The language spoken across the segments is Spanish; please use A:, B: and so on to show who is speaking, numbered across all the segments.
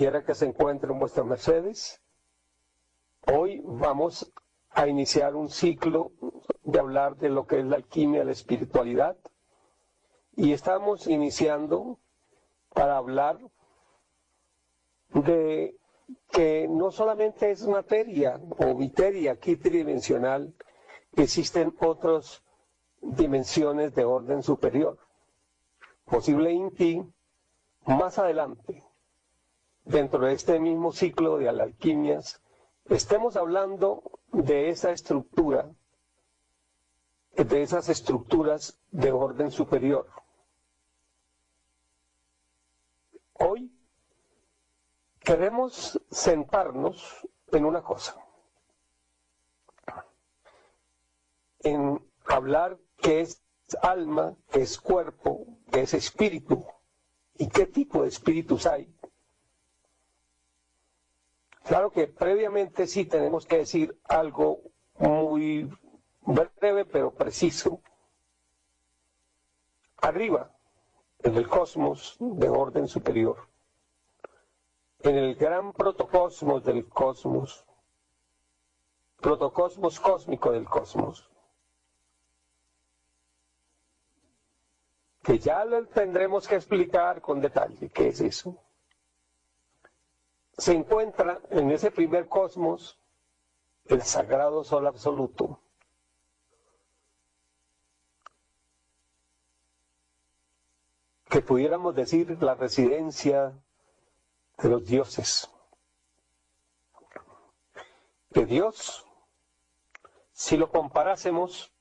A: quiera que se encuentren vuestras mercedes. Hoy vamos a iniciar un ciclo de hablar de lo que es la alquimia de la espiritualidad. Y estamos iniciando para hablar de que no solamente es materia o viteria, aquí tridimensional, existen otras dimensiones de orden superior. Posiblemente más adelante, dentro de este mismo ciclo de las alquimias, estemos hablando de esa estructura, de esas estructuras de orden superior. Hoy queremos sentarnos en una cosa, en hablar qué es alma, qué es cuerpo, qué es espíritu y qué tipo de espíritus hay. Claro que previamente sí tenemos que decir algo muy breve pero preciso. Arriba, en el cosmos de orden superior, en el gran protocosmos del cosmos, protocosmos cósmico del cosmos, que ya lo tendremos que explicar con detalle qué es eso. Se encuentra en ese primer cosmos el sagrado sol absoluto, que pudiéramos decir la residencia de los dioses. Que Dios, si lo comparásemos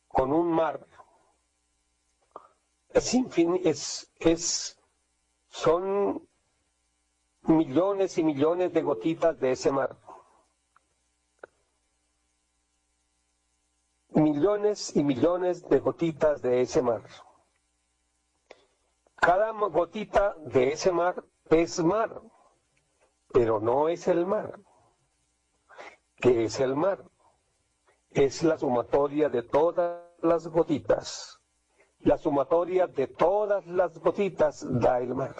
A: con un mar, son millones y millones de gotitas de ese mar. Millones y millones de gotitas de ese mar. Cada gotita de ese mar es mar, pero no es el mar. ¿Qué es el mar? Es la sumatoria de todas las gotitas. La sumatoria de todas las gotitas da el mar.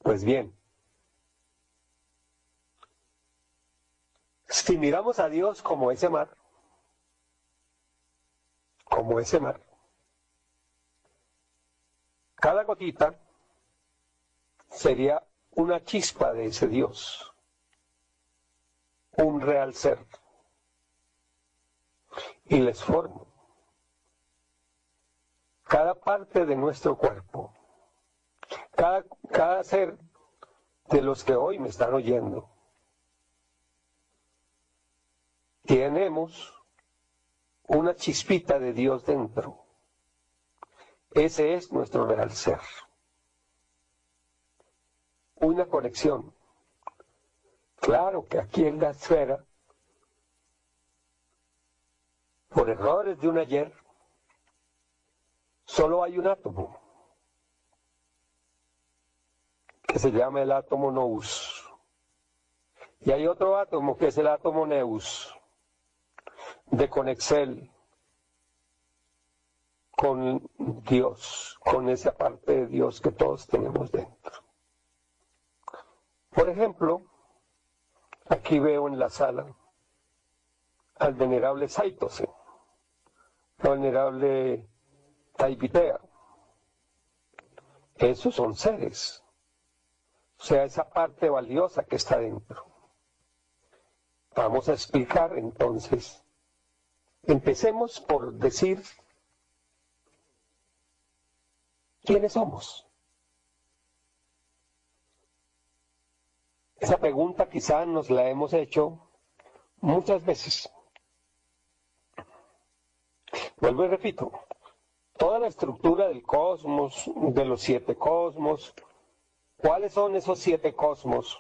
A: Pues bien, si miramos a Dios como ese mar, cada gotita sería una chispa de ese Dios, un real ser. Y les formo cada parte de nuestro cuerpo, cada ser de los que hoy me están oyendo. Tenemos una chispita de Dios dentro. Ese es nuestro real ser. Una conexión. Claro que aquí en la esfera, por errores de un ayer, solo hay un átomo, que se llama el átomo nous. Y hay otro átomo que es el átomo neus, de conexión con Dios, con esa parte de Dios que todos tenemos dentro. Por ejemplo, aquí veo en la sala al venerable Saitose, al venerable Taipitea. Esos son seres, o sea, esa parte valiosa que está dentro. Vamos a explicar entonces. Empecemos por decir ¿quiénes somos? Esa pregunta quizá nos la hemos hecho muchas veces. Vuelvo y repito, toda la estructura del cosmos, de los 7 cosmos, ¿cuáles son esos 7 cosmos?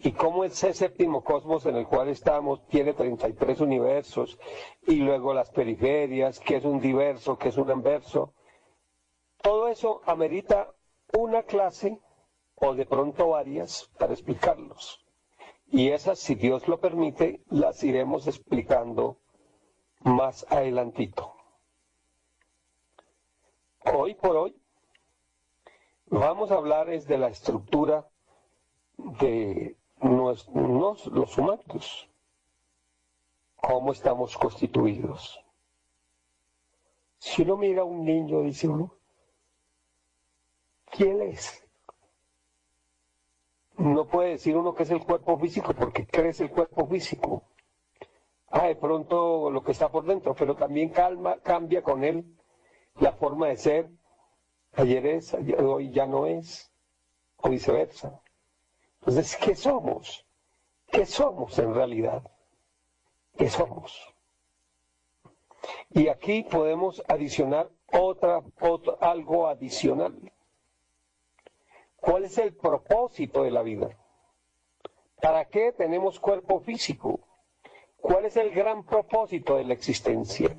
A: Y cómo ese séptimo cosmos en el cual estamos tiene 33 universos, y luego las periferias, que es un diverso, que es un anverso. Todo eso amerita una clase, o de pronto varias, para explicarlos. Y esas, si Dios lo permite, las iremos explicando más adelantito. Hoy por hoy, Vamos a hablar es de la estructura de los humanos, cómo estamos constituidos. Si uno mira a un niño, dice uno, ¿quién es? No puede decir uno que es el cuerpo físico, porque crece el cuerpo físico. De pronto lo que está por dentro, pero también cambia con él la forma de ser. Ayer es, hoy ya no es, o viceversa. Entonces, ¿qué somos? ¿Qué somos en realidad? ¿Qué somos? Y aquí podemos adicionar algo adicional. ¿Cuál es el propósito de la vida? ¿Para qué tenemos cuerpo físico? ¿Cuál es el gran propósito de la existencia?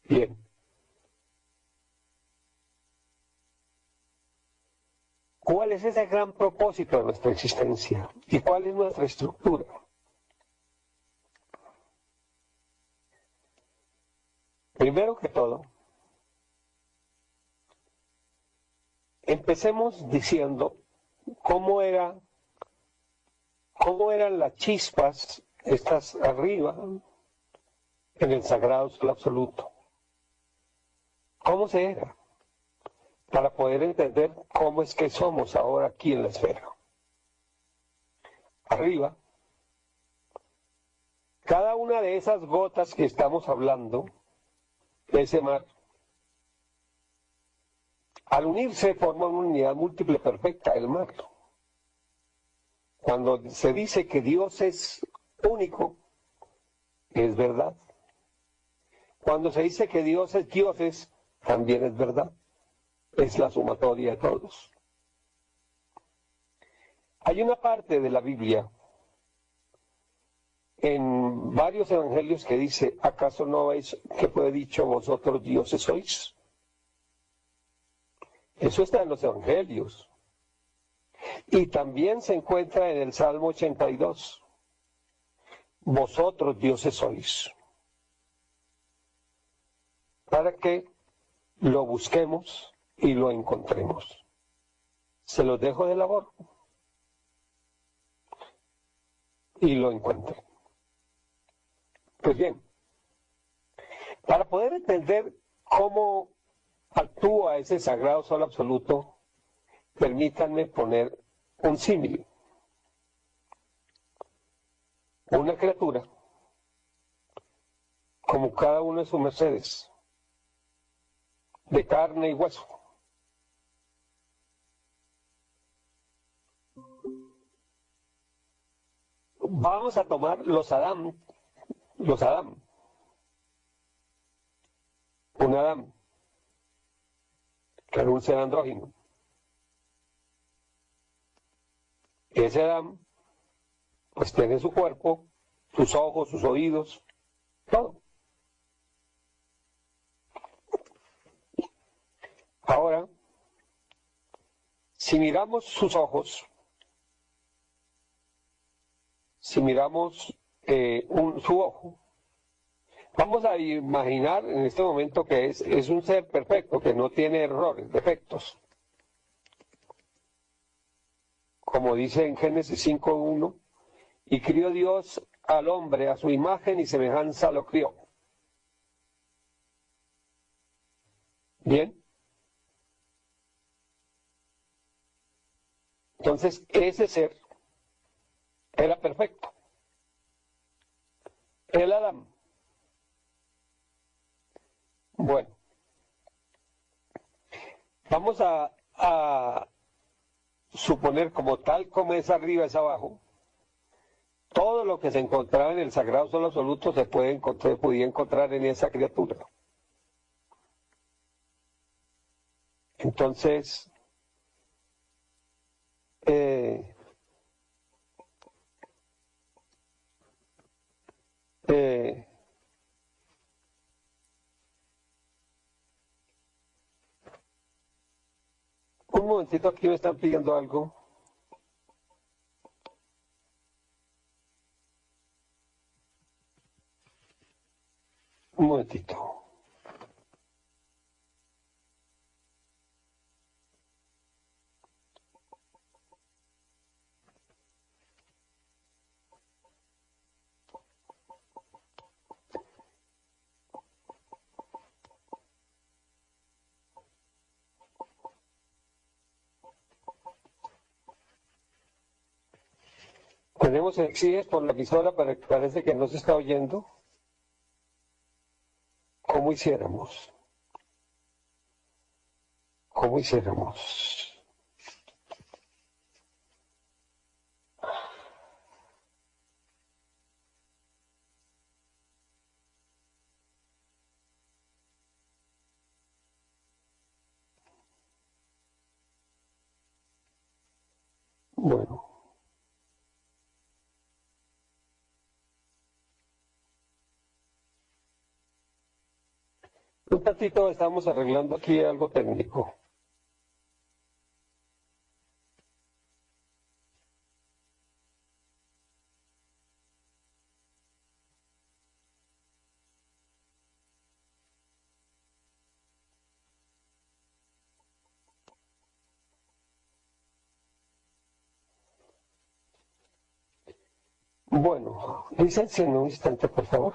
A: Bien. ¿Cuál es ese gran propósito de nuestra existencia? ¿Y cuál es nuestra estructura? Primero que todo, empecemos diciendo cómo eran las chispas estas arriba en el sagrado sol absoluto. ¿Cómo se era? Para poder entender cómo es que somos ahora aquí en la esfera. Arriba, cada una de esas gotas que estamos hablando, de ese mar, al unirse forman una unidad múltiple perfecta, el mar. Cuando se dice que Dios es único, es verdad. Cuando se dice que Dios es dioses, también es verdad. Es la sumatoria de todos. Hay una parte de la Biblia, en varios evangelios, que dice, ¿acaso no veis que fue dicho vosotros dioses sois? Eso está en los evangelios. Y también se encuentra en el Salmo 82. Vosotros dioses sois. Para que lo busquemos y lo encontremos. Se los dejo de labor. Y lo encuentren. Pues bien, para poder entender cómo actúa ese sagrado sol absoluto, permítanme poner un símil. Una criatura, como cada uno de sus mercedes, de carne y hueso. Vamos a tomar los Adán. Un Adán, que era un ser andrógino. Ese Adán, pues tiene su cuerpo, sus ojos, sus oídos, todo. Ahora, si miramos sus ojos, si miramos su ojo, vamos a imaginar en este momento que es un ser perfecto, que no tiene errores, defectos. Como dice en Génesis 5:1, y crió Dios al hombre a su imagen y semejanza lo crió. Bien. Entonces, ese ser era perfecto. El Adán. Bueno, vamos a suponer como tal como es arriba es abajo. Todo lo que se encontraba en el sagrado sol absoluto se podía encontrar en esa criatura. Entonces, un momentito, aquí me están pidiendo algo. Un momentito. Tenemos exiges por la emisora, pero parece que no se está oyendo. ¿Cómo hiciéramos? ¿Cómo hiciéramos? Bueno. Un ratito estamos arreglando aquí algo técnico. Bueno, licencia en un instante, por favor.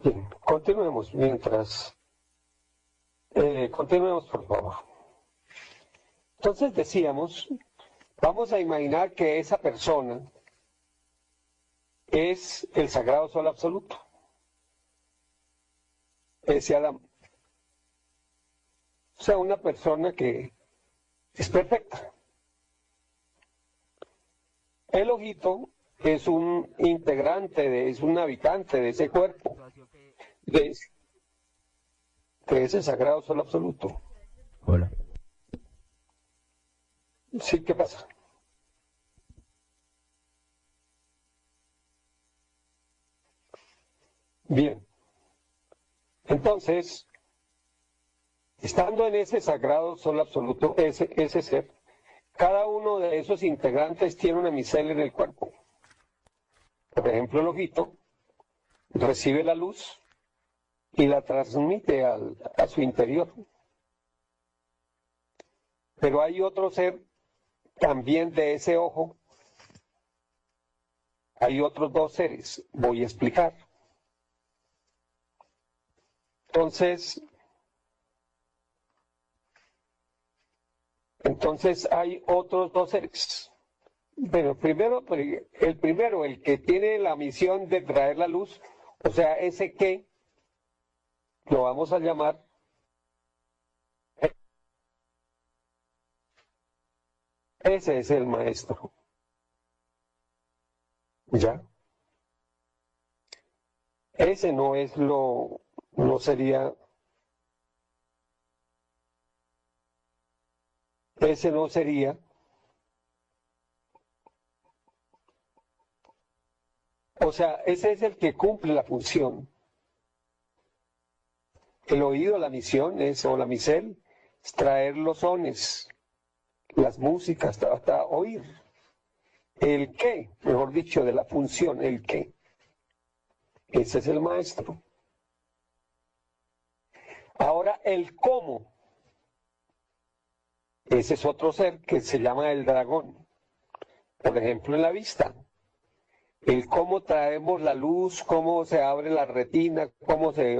A: Bien, continuemos mientras... continuemos, por favor. Entonces decíamos, vamos a imaginar que esa persona es el sagrado sol absoluto, ese Adán. O sea, una persona que es perfecta. El ojito es un integrante, es un habitante de ese cuerpo, de ese sagrado sol absoluto.
B: Hola.
A: Sí, ¿qué pasa? Bien. Entonces, estando en ese sagrado sol absoluto, ese ser, cada uno de esos integrantes tiene una micela en el cuerpo. Por ejemplo, el ojito recibe la luz y la transmite a su interior. Pero hay otro ser también de ese ojo. Hay otros dos seres. Voy a explicar. Entonces hay otros dos seres. Bueno, el primero, el que tiene la misión de traer la luz, o sea, ese que lo vamos a llamar ese es el maestro. ¿Ya? Ese no es no sería, ese no sería, o sea, ese es el que cumple la función. El oído, la misión es, o la misel, es traer los sones, las músicas, hasta oír. El qué, mejor dicho, de la función, el qué. Ese es el maestro. Ahora, el cómo. Ese es otro ser que se llama el dragón. Por ejemplo, en la vista. El cómo traemos la luz, cómo se abre la retina, cómo se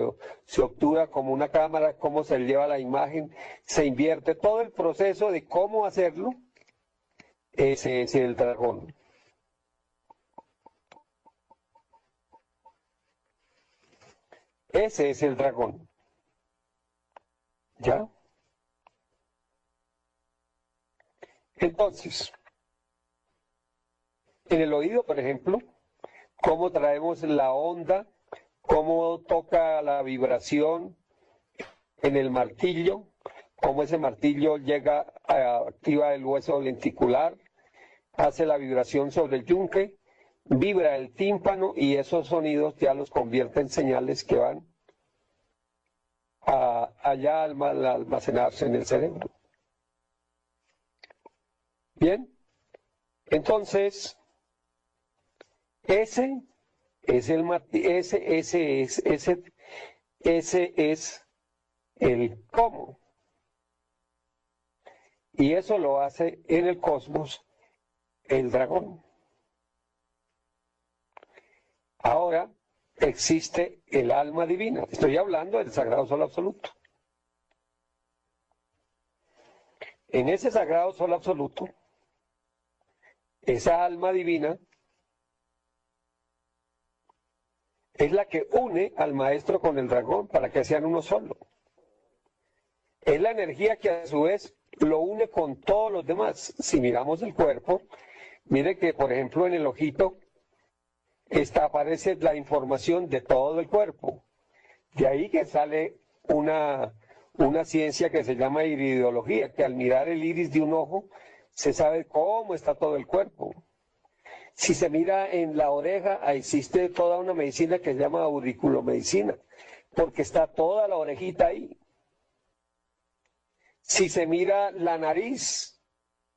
A: obtura como una cámara, cómo se lleva la imagen, se invierte. Todo el proceso de cómo hacerlo, ese es el dragón. Ese es el dragón. ¿Ya? Entonces, en el oído, por ejemplo, cómo traemos la onda, cómo toca la vibración en el martillo, cómo ese martillo activa el hueso lenticular, hace la vibración sobre el yunque, vibra el tímpano y esos sonidos ya los convierte en señales que van allá al almacenarse en el cerebro. Bien, entonces, ese es el ese es el cómo. Y eso lo hace en el cosmos el dragón. Ahora existe el alma divina. Estoy hablando del sagrado sol absoluto. En ese sagrado sol absoluto, esa alma divina es la que une al maestro con el dragón para que sean uno solo. Es la energía que a su vez lo une con todos los demás. Si miramos el cuerpo, mire que por ejemplo en el ojito aparece la información de todo el cuerpo. De ahí que sale una ciencia que se llama iridología, que al mirar el iris de un ojo se sabe cómo está todo el cuerpo. Si se mira en la oreja, existe toda una medicina que se llama auriculomedicina, porque está toda la orejita ahí. Si se mira la nariz,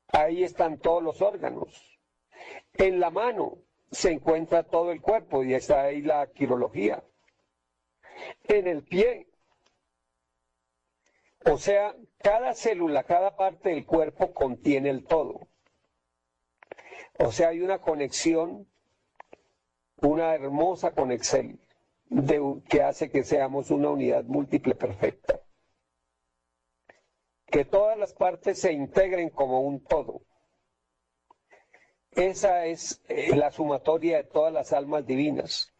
A: ahí están todos los órganos. En la mano se encuentra todo el cuerpo y está ahí la quirología. En el pie, o sea, cada célula, cada parte del cuerpo contiene el todo. O sea, hay una conexión, una hermosa conexión que hace que seamos una unidad múltiple perfecta. Que todas las partes se integren como un todo. Esa es la sumatoria de todas las almas divinas.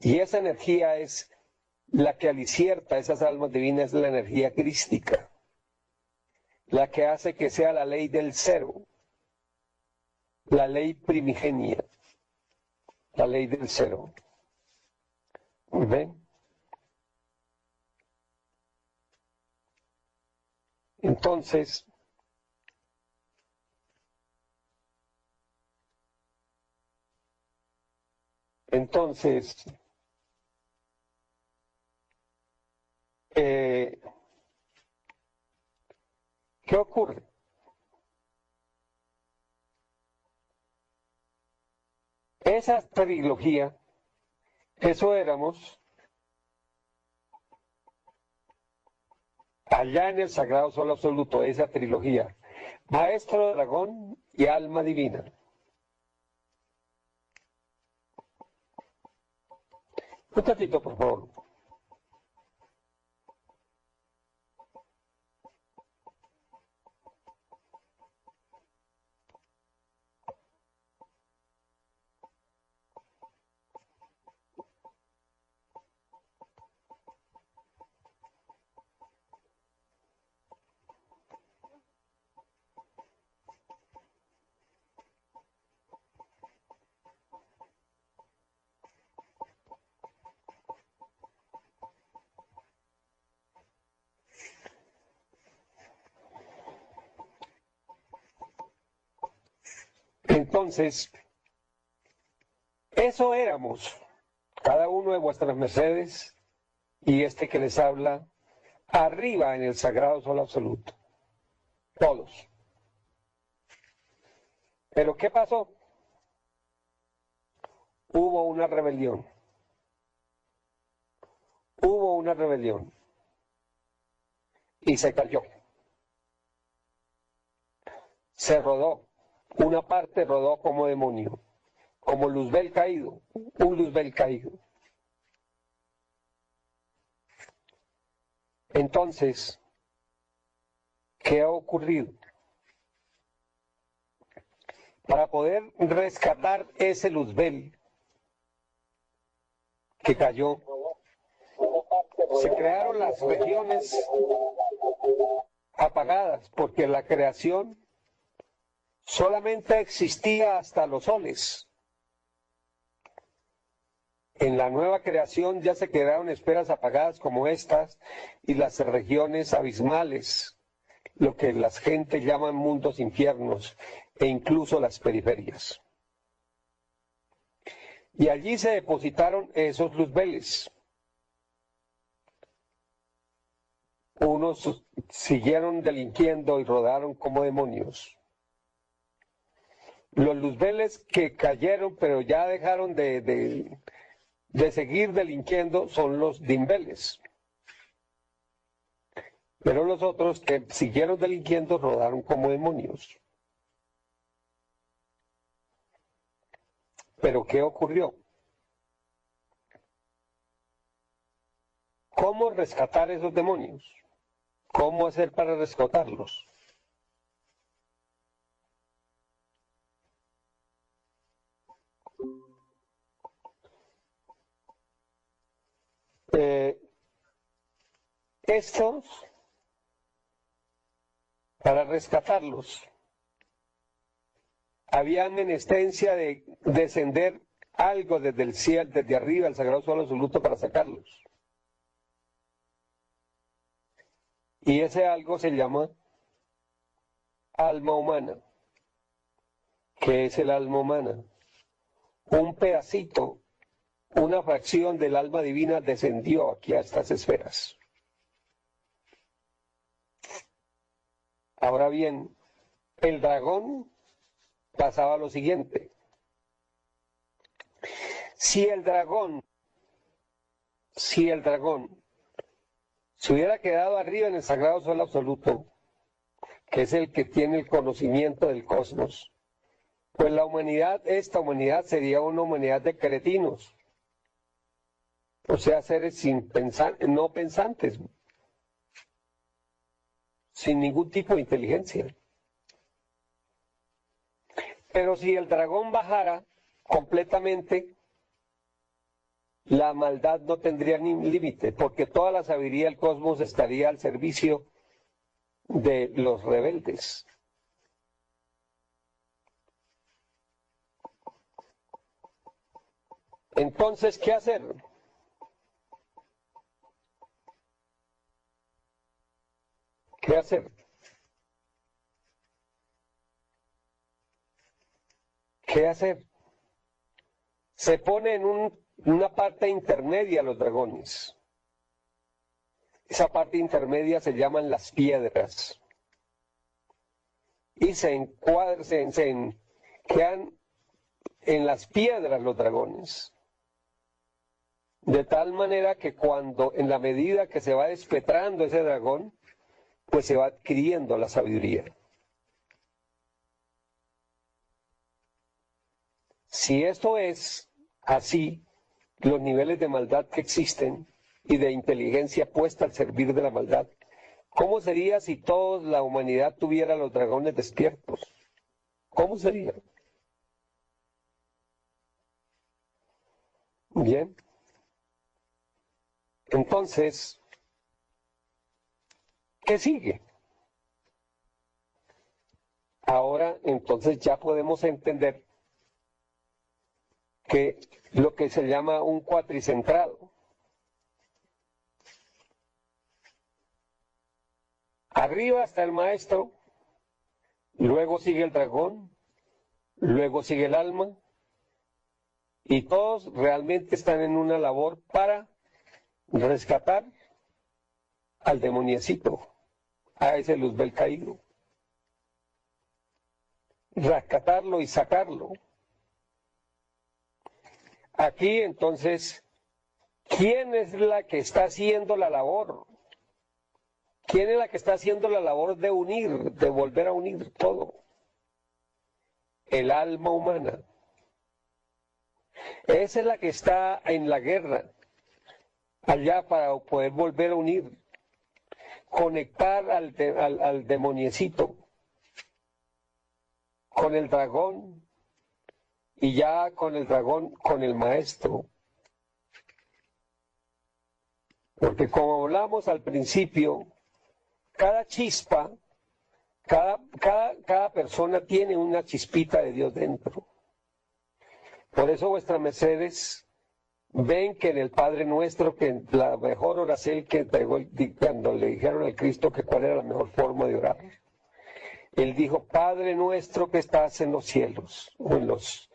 A: Y esa energía es la que alicierta esas almas divinas, es la energía crística, la que hace que sea la ley del cero, la ley primigenia, la ley del cero. ¿Ven? Entonces, ¿qué ocurre? Esa trilogía, eso éramos allá en el sagrado sol absoluto, esa trilogía, maestro dragón y alma divina. Un ratito, por favor. Entonces, eso éramos, cada uno de vuestras mercedes y este que les habla, arriba en el sagrado sol absoluto. Todos. Pero ¿qué pasó? Hubo una rebelión. Hubo una rebelión. Y se cayó. Se rodó. Una parte rodó como demonio, como Luzbel caído, un Luzbel caído. Entonces, ¿qué ha ocurrido? Para poder rescatar ese Luzbel que cayó, se crearon las regiones apagadas, porque la creación solamente existía hasta los soles. En la nueva creación ya se quedaron esferas apagadas como estas y las regiones abismales, lo que la gente llama mundos infiernos e incluso las periferias. Y allí se depositaron esos luzbeles. Unos siguieron delinquiendo y rodaron como demonios. Los luzbeles que cayeron, pero ya dejaron de seguir delinquiendo, son los dimbeles. Pero los otros que siguieron delinquiendo rodaron como demonios. ¿Pero qué ocurrió? ¿Cómo rescatar esos demonios? ¿Cómo hacer para rescatarlos? Estos, para rescatarlos, había menestencia de descender algo desde el cielo, desde arriba, el sagrado suelo absoluto, para sacarlos. Y ese algo se llama alma humana. ¿Qué es el alma humana? Un pedacito, una fracción del alma divina descendió aquí a estas esferas. Ahora bien, el dragón pasaba lo siguiente. Si el dragón se hubiera quedado arriba en el sagrado sol absoluto, que es el que tiene el conocimiento del cosmos, pues la humanidad, esta humanidad sería una humanidad de cretinos, o sea, seres no pensantes, sin ningún tipo de inteligencia. Pero si el dragón bajara completamente, la maldad no tendría ni límite, porque toda la sabiduría del cosmos estaría al servicio de los rebeldes. Entonces, ¿qué hacer? ¿Qué hacer? ¿Qué hacer? Se pone en una parte intermedia los dragones. Esa parte intermedia se llaman las piedras. Y quedan en las piedras los dragones. De tal manera que en la medida que se va despetrando ese dragón, pues se va adquiriendo la sabiduría. Si esto es así, los niveles de maldad que existen y de inteligencia puesta al servir de la maldad, ¿cómo sería si toda la humanidad tuviera los dragones despiertos? ¿Cómo sería? Bien. Entonces, ¿qué sigue? Ahora, entonces ya podemos entender que lo que se llama un cuatricentrado. Arriba está el maestro, luego sigue el dragón, luego sigue el alma, y todos realmente están en una labor para rescatar al demoniecito, a ese luzbel caído. Rescatarlo y sacarlo. Aquí entonces, ¿quién es la que está haciendo la labor? ¿Quién es la que está haciendo la labor de unir, de volver a unir todo? El alma humana. Esa es la que está en la guerra, allá para poder volver a unir, conectar al demoniecito con el dragón, y ya con el dragón, con el maestro. Porque como hablamos al principio, cada chispa, cada persona tiene una chispita de Dios dentro. Por eso vuestras mercedes ven que en el Padre Nuestro, que la mejor oración que entregó cuando le dijeron al Cristo que cuál era la mejor forma de orar, Él dijo: Padre Nuestro que estás en los cielos, o en los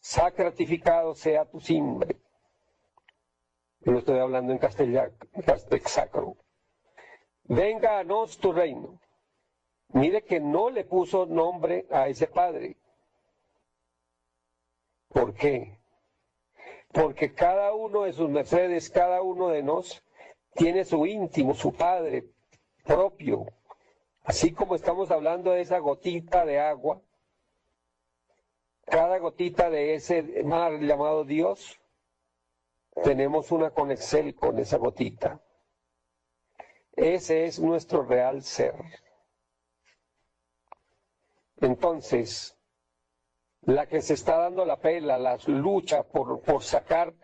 A: sacratificado sea tu nombre. Yo no estoy hablando en castellano, sacro. Venga a nos tu reino. Mire que no le puso nombre a ese Padre. ¿Por qué? Porque cada uno de sus mercedes, cada uno de nos, tiene su íntimo, su Padre propio. Así como estamos hablando de esa gotita de agua, cada gotita de ese mar llamado Dios, tenemos una conexión con esa gotita. Ese es nuestro real ser. Entonces, la que se está dando la pela, la lucha por sacar,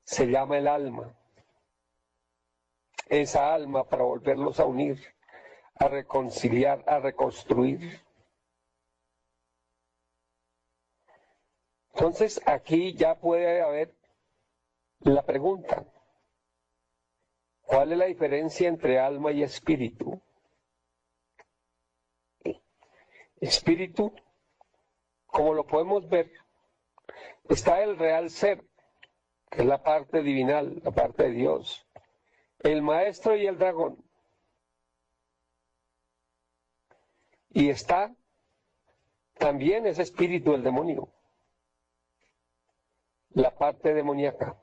A: se llama el alma. Esa alma para volverlos a unir, a reconciliar, a reconstruir. Entonces, aquí ya puede haber la pregunta: ¿cuál es la diferencia entre alma y espíritu? Espíritu, como lo podemos ver, está el real ser, que es la parte divinal, la parte de Dios, el maestro y el dragón. Y está también ese espíritu del demonio, la parte demoníaca.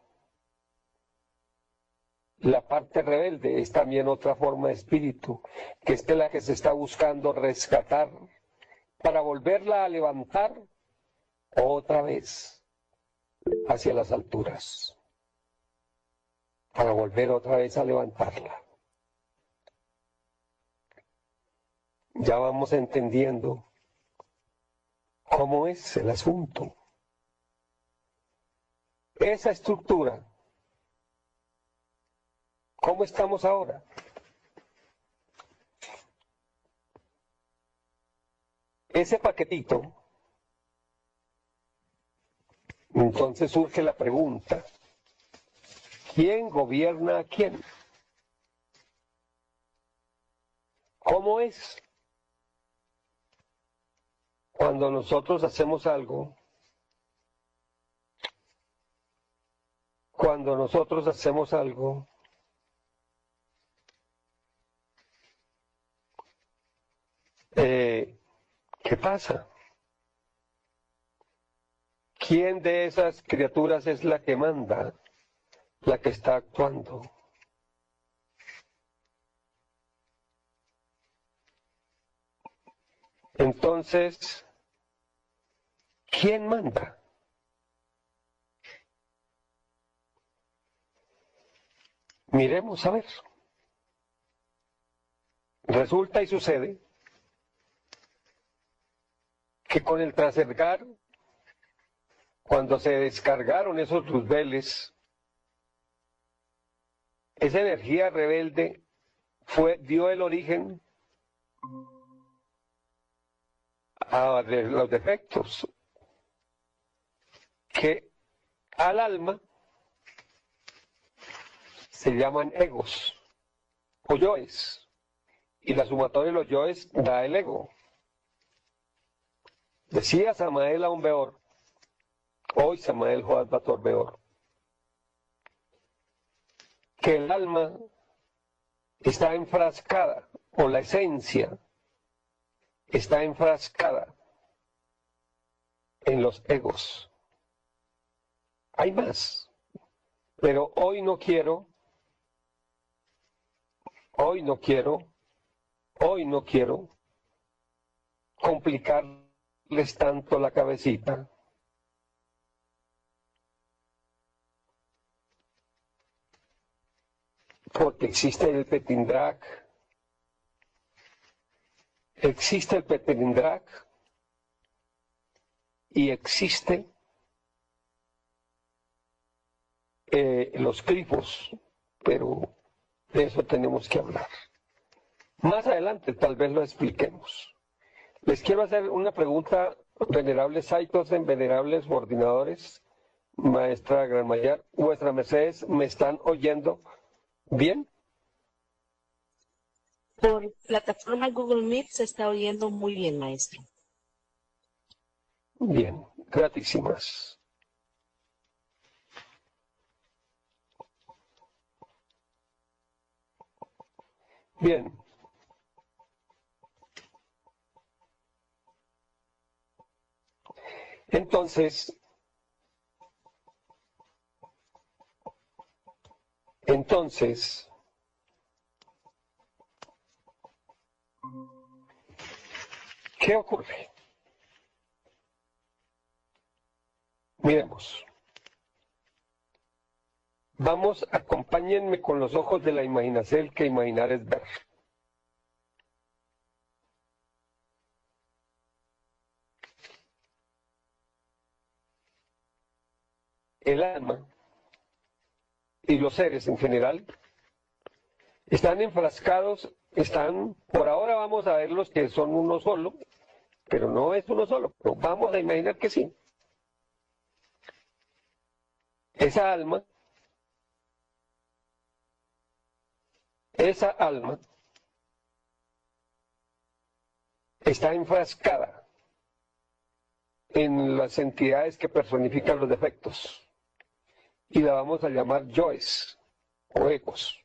A: La parte rebelde es también otra forma de espíritu, que es de la que se está buscando rescatar para volverla a levantar otra vez hacia las alturas, para volver otra vez a levantarla. Ya vamos entendiendo cómo es el asunto. Esa estructura, ¿cómo estamos ahora? Ese paquetito, entonces surge la pregunta: ¿quién gobierna a quién? ¿Cómo es? Cuando nosotros hacemos algo, ¿qué pasa? ¿Quién de esas criaturas es la que manda, la que está actuando? Entonces, ¿quién manda? Miremos a ver. Resulta y sucede que con el trasergar, cuando se descargaron esos luzbeles, esa energía rebelde dio el origen a los defectos que al alma se llaman egos o yoes, y la sumatoria de los yoes da el ego. Decía Samael Aun Weor, hoy Samael Joad Bator Weor, que el alma está enfrascada, o la esencia está enfrascada en los egos. Hay más, pero hoy no quiero complicarles tanto la cabecita. Porque existe el Petindrak, y existe los grifos, pero de eso tenemos que hablar. Más adelante tal vez lo expliquemos. Les quiero hacer una pregunta, venerables Saitos, venerables coordinadores, maestra Granmayar, vuestras mercedes, ¿me están oyendo bien?
B: Por plataforma Google Meet se está oyendo muy bien, maestro.
A: Bien, gratísimas. Bien. Entonces, Entonces, ¿qué ocurre? Miremos. Vamos, acompáñenme con los ojos de la imaginación, que imaginar es ver. El alma y los seres en general están enfrascados, por ahora vamos a verlos que son uno solo, pero no es uno solo, pero vamos a imaginar que sí. Esa alma está enfrascada en las entidades que personifican los defectos y la vamos a llamar yoes o egos.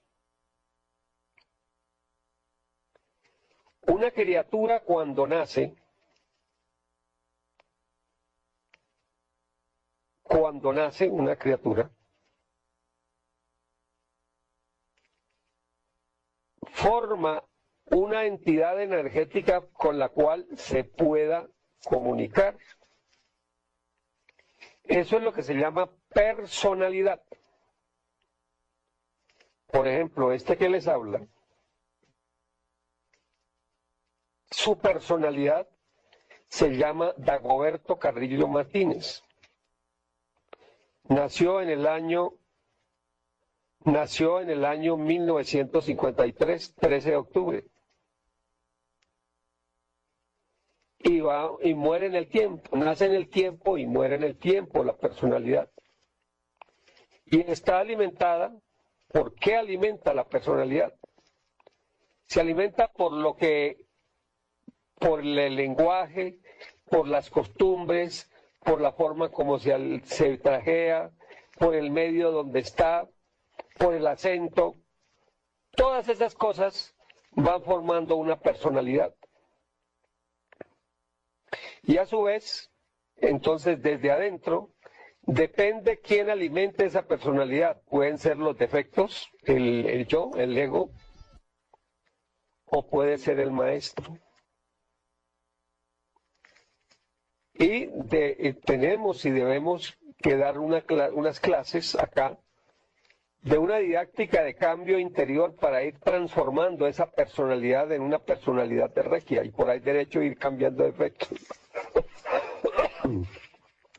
A: Una criatura cuando nace, una criatura, forma una entidad energética con la cual se pueda comunicar. Eso es lo que se llama personalidad. Por ejemplo, este que les habla, su personalidad se llama Dagoberto Carrillo Martínez. Nació en el año 1953, 13 de octubre. Y muere en el tiempo, nace en el tiempo y muere en el tiempo la personalidad. Y está alimentada, ¿por qué alimenta la personalidad? Se alimenta por el lenguaje, por las costumbres, por la forma como se trajea, por el medio donde está, por el acento. Todas esas cosas van formando una personalidad. Y a su vez, entonces desde adentro, depende quién alimente esa personalidad. Pueden ser los defectos, el yo, el ego, o puede ser el maestro. Y tenemos y debemos que dar unas clases acá de una didáctica de cambio interior para ir transformando esa personalidad en una personalidad de regia, y por ahí derecho ir cambiando defectos.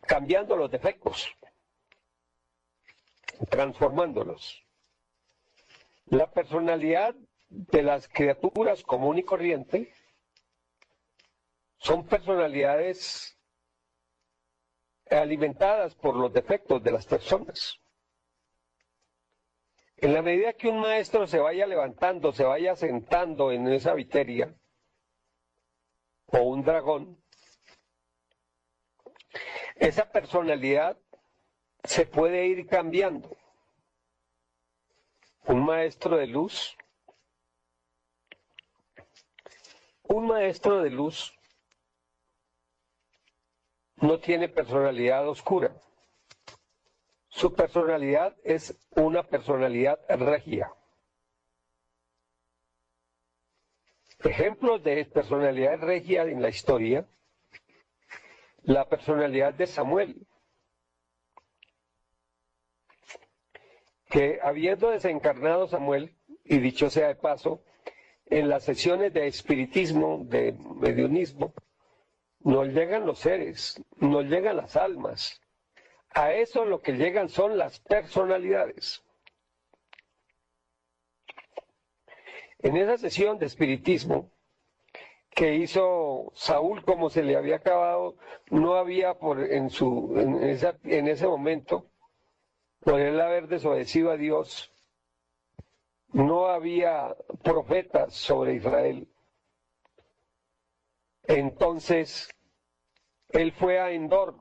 A: Cambiando los defectos, transformándolos. La personalidad de las criaturas común y corriente son personalidades alimentadas por los defectos de las personas. En la medida que un maestro se vaya levantando, se vaya sentando en esa viteria, o un dragón, esa personalidad se puede ir cambiando. Un maestro de luz no tiene personalidad oscura. Su personalidad es una personalidad regia. Ejemplos de personalidad regia en la historia: la personalidad de Samuel, que habiendo desencarnado Samuel, y dicho sea de paso, en las sesiones de espiritismo, de mediunismo, nos llegan los seres, nos llegan las almas. A eso lo que llegan son las personalidades. En esa sesión de espiritismo que hizo Saúl, como se le había acabado, no había en ese momento, por él haber desobedecido a Dios, no había profetas sobre Israel. Entonces, él fue a Endor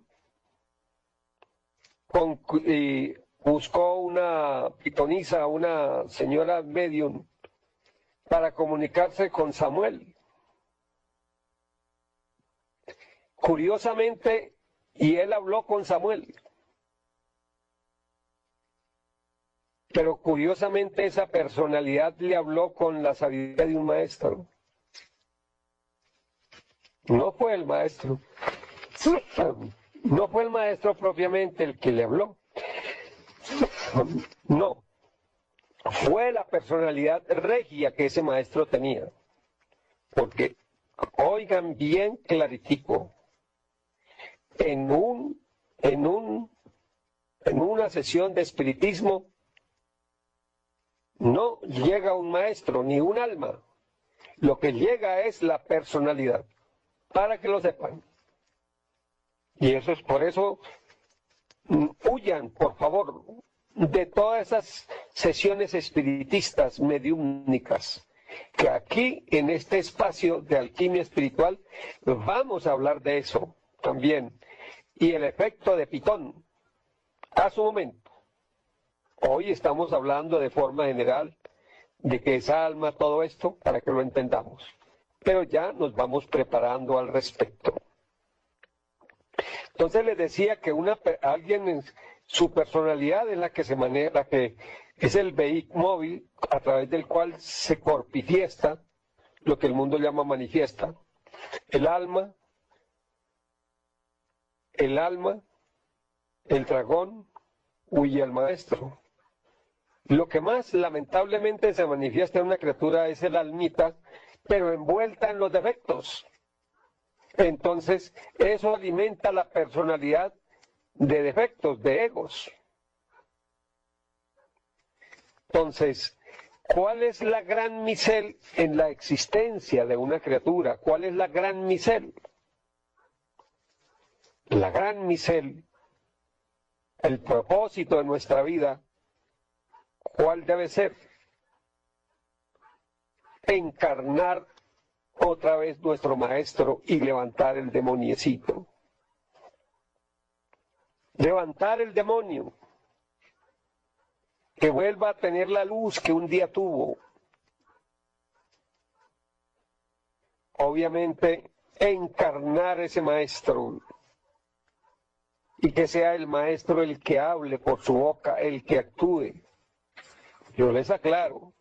A: y buscó una pitonisa, una señora medium, para comunicarse con Samuel. Curiosamente, y él habló con Samuel. Pero curiosamente esa personalidad le habló con la sabiduría de un maestro. No fue el maestro. No fue el maestro propiamente el que le habló. No. Fue la personalidad regia que ese maestro tenía. Porque, oigan bien claritico, en una sesión de espiritismo no llega un maestro ni un alma. Lo que llega es la personalidad, para que lo sepan. Y eso es por eso, huyan, por favor, de todas esas sesiones espiritistas mediúmnicas, que aquí, en este espacio de alquimia espiritual, vamos a hablar de eso también. Y el efecto de Pitón, a su momento. Hoy estamos hablando de forma general de qué es alma, todo esto, para que lo entendamos. Pero ya nos vamos preparando al respecto. Entonces les decía que alguien en su personalidad es la que se maneja, la que es el vehículo móvil a través del cual se corpifiesta lo que el mundo llama manifiesta. El alma, el dragón, huye al maestro. Lo que más lamentablemente se manifiesta en una criatura es el almita, pero envuelta en los defectos. Entonces, eso alimenta la personalidad de defectos, de egos. Entonces, ¿cuál es la gran misel en la existencia de una criatura? ¿Cuál es la gran misel? La gran misel, el propósito de nuestra vida, ¿cuál debe ser? Encarnar otra vez nuestro maestro y levantar el demoniecito. Levantar el demonio, que vuelva a tener la luz que un día tuvo. Obviamente, encarnar ese maestro y que sea el maestro el que hable por su boca, el que actúe. Yo les aclaro,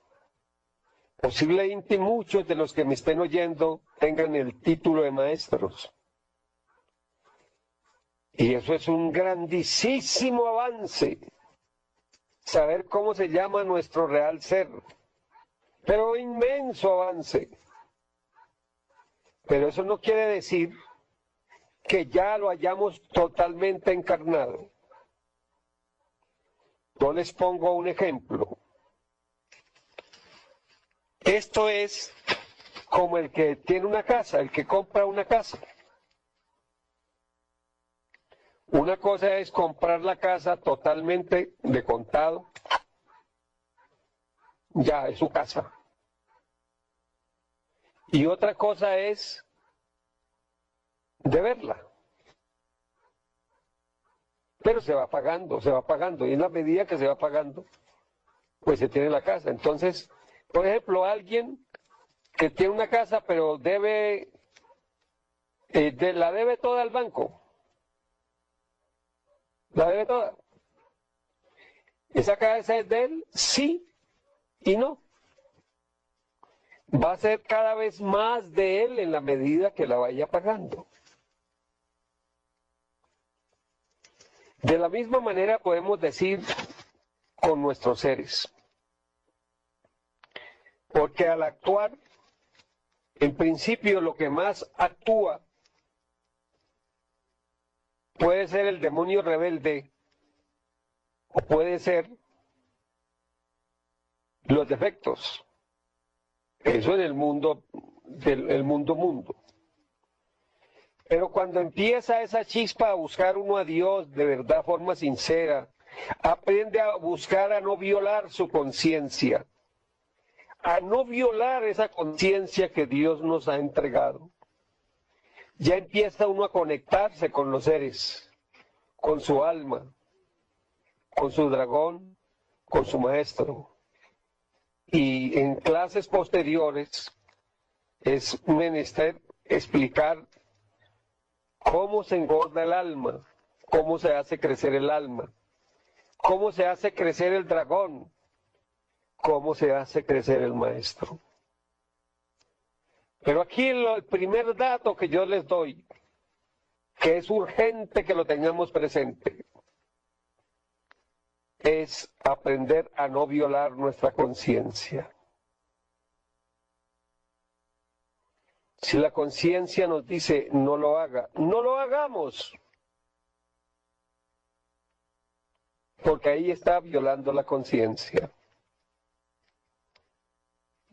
A: posiblemente muchos de los que me estén oyendo tengan el título de maestros. Y eso es un grandísimo avance, saber cómo se llama nuestro real ser, pero inmenso avance. Pero eso no quiere decir que ya lo hayamos totalmente encarnado. Yo les pongo un ejemplo. Esto es como el que tiene una casa, el que compra una casa. Una cosa es comprar la casa totalmente de contado, ya es su casa. Y otra cosa es deberla. Pero se va pagando, y en la medida que se va pagando, pues se tiene la casa. Entonces, por ejemplo, alguien que tiene una casa pero debe, la debe toda al banco. La debe toda. ¿Esa casa es de él? Sí y no. Va a ser cada vez más de él en la medida que la vaya pagando. De la misma manera podemos decir con nuestros seres. Porque al actuar, en principio lo que más actúa puede ser el demonio rebelde o puede ser los defectos. Eso en el mundo, el mundo. Pero cuando empieza esa chispa a buscar uno a Dios de verdad, forma sincera, aprende a buscar a no violar su conciencia, a no violar esa conciencia que Dios nos ha entregado. Ya empieza uno a conectarse con los seres, con su alma, con su dragón, con su maestro. Y en clases posteriores es menester explicar cómo se engorda el alma, cómo se hace crecer el alma, cómo se hace crecer el dragón, cómo se hace crecer el maestro. Pero aquí el primer dato que yo les doy, que es urgente que lo tengamos presente, es aprender a no violar nuestra conciencia. Si la conciencia nos dice no lo haga, no lo hagamos. Porque ahí está violando la conciencia.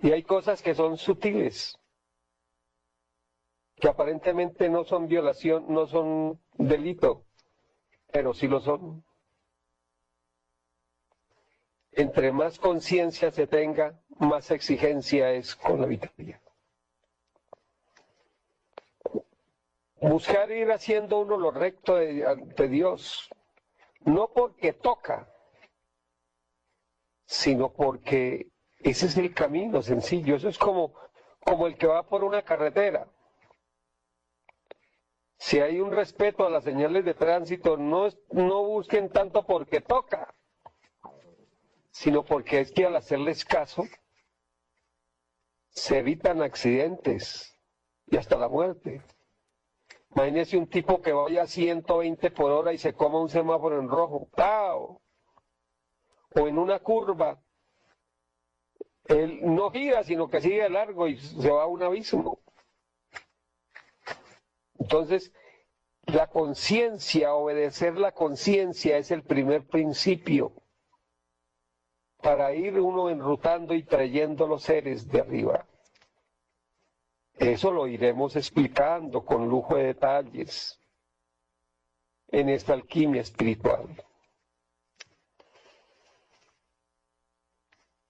A: Y hay cosas que son sutiles, que aparentemente no son violación, no son delito, pero sí lo son. Entre más conciencia se tenga, más exigencia es con la vitalidad. Buscar ir haciendo uno lo recto ante Dios, no porque toca, sino porque ese es el camino sencillo. Eso es como el que va por una carretera. Si hay un respeto a las señales de tránsito, no busquen tanto porque toca, sino porque es que al hacerles caso, se evitan accidentes y hasta la muerte. Imagínese un tipo que vaya a 120 por hora y se coma un semáforo en rojo. ¡Pau! O en una curva, él no gira, sino que sigue de largo y se va a un abismo. Entonces, la conciencia, obedecer la conciencia es el primer principio para ir uno enrutando y trayendo los seres de arriba. Eso lo iremos explicando con lujo de detalles en esta alquimia espiritual.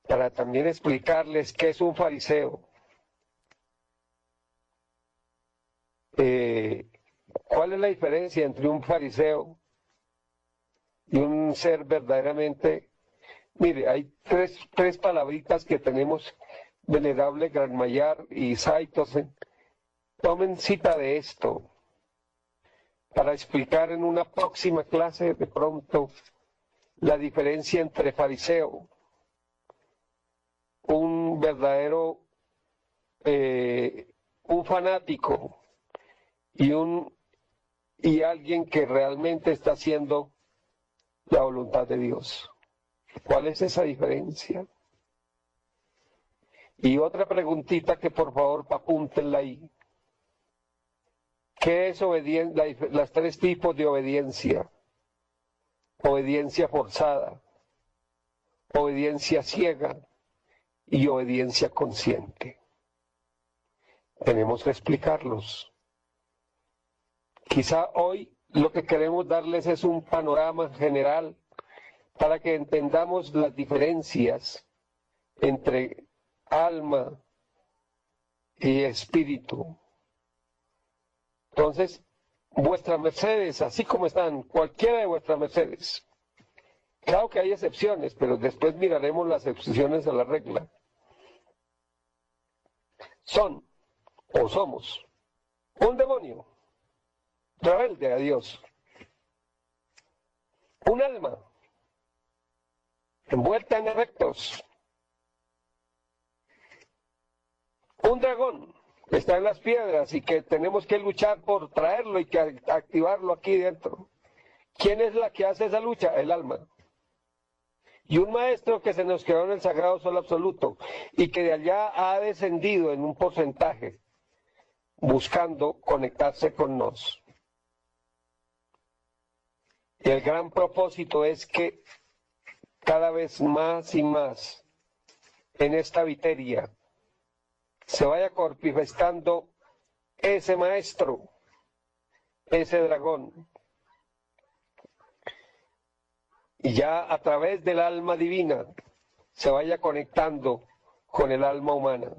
A: Para también explicarles qué es un fariseo. ¿Cuál es la diferencia entre un fariseo y un ser verdaderamente? Mire, hay tres palabritas que tenemos, venerable Granmayar y Saitosen. Tomen cita de esto para explicar en una próxima clase de pronto la diferencia entre fariseo, un verdadero, un fanático y alguien que realmente está haciendo la voluntad de Dios. ¿Cuál es esa diferencia? Y otra preguntita que por favor apúntenla ahí. ¿Qué es las tres tipos de obediencia? Obediencia forzada, obediencia ciega y obediencia consciente. Tenemos que explicarlos. Quizá hoy lo que queremos darles es un panorama general para que entendamos las diferencias entre alma y espíritu. Entonces, vuestras mercedes, así como están, cualquiera de vuestras mercedes. Claro que hay excepciones, pero después miraremos las excepciones a la regla. Son o somos un demonio rebelde a Dios, un alma envuelta en efectos, un dragón que está en las piedras y que tenemos que luchar por traerlo y que activarlo aquí dentro. ¿Quién es la que hace esa lucha? El alma. Y un maestro que se nos quedó en el sagrado sol absoluto y que de allá ha descendido en un porcentaje buscando conectarse con nos. Y el gran propósito es que cada vez más y más en esta viteria se vaya corpifestando ese maestro, ese dragón. Y ya a través del alma divina se vaya conectando con el alma humana.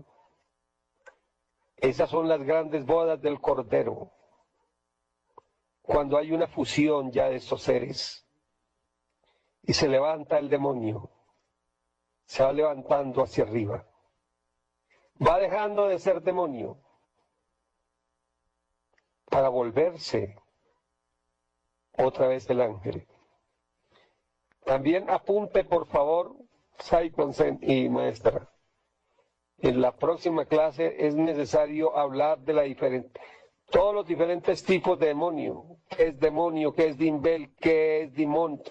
A: Esas son las grandes bodas del Cordero. Cuando hay una fusión ya de esos seres y se levanta el demonio, se va levantando hacia arriba. Va dejando de ser demonio para volverse otra vez el ángel. También apunte, por favor, Sai Consent y maestra. En la próxima clase es necesario hablar de todos los diferentes tipos de demonio. ¿Qué es demonio? ¿Qué es dimbel? ¿Qué es dimont?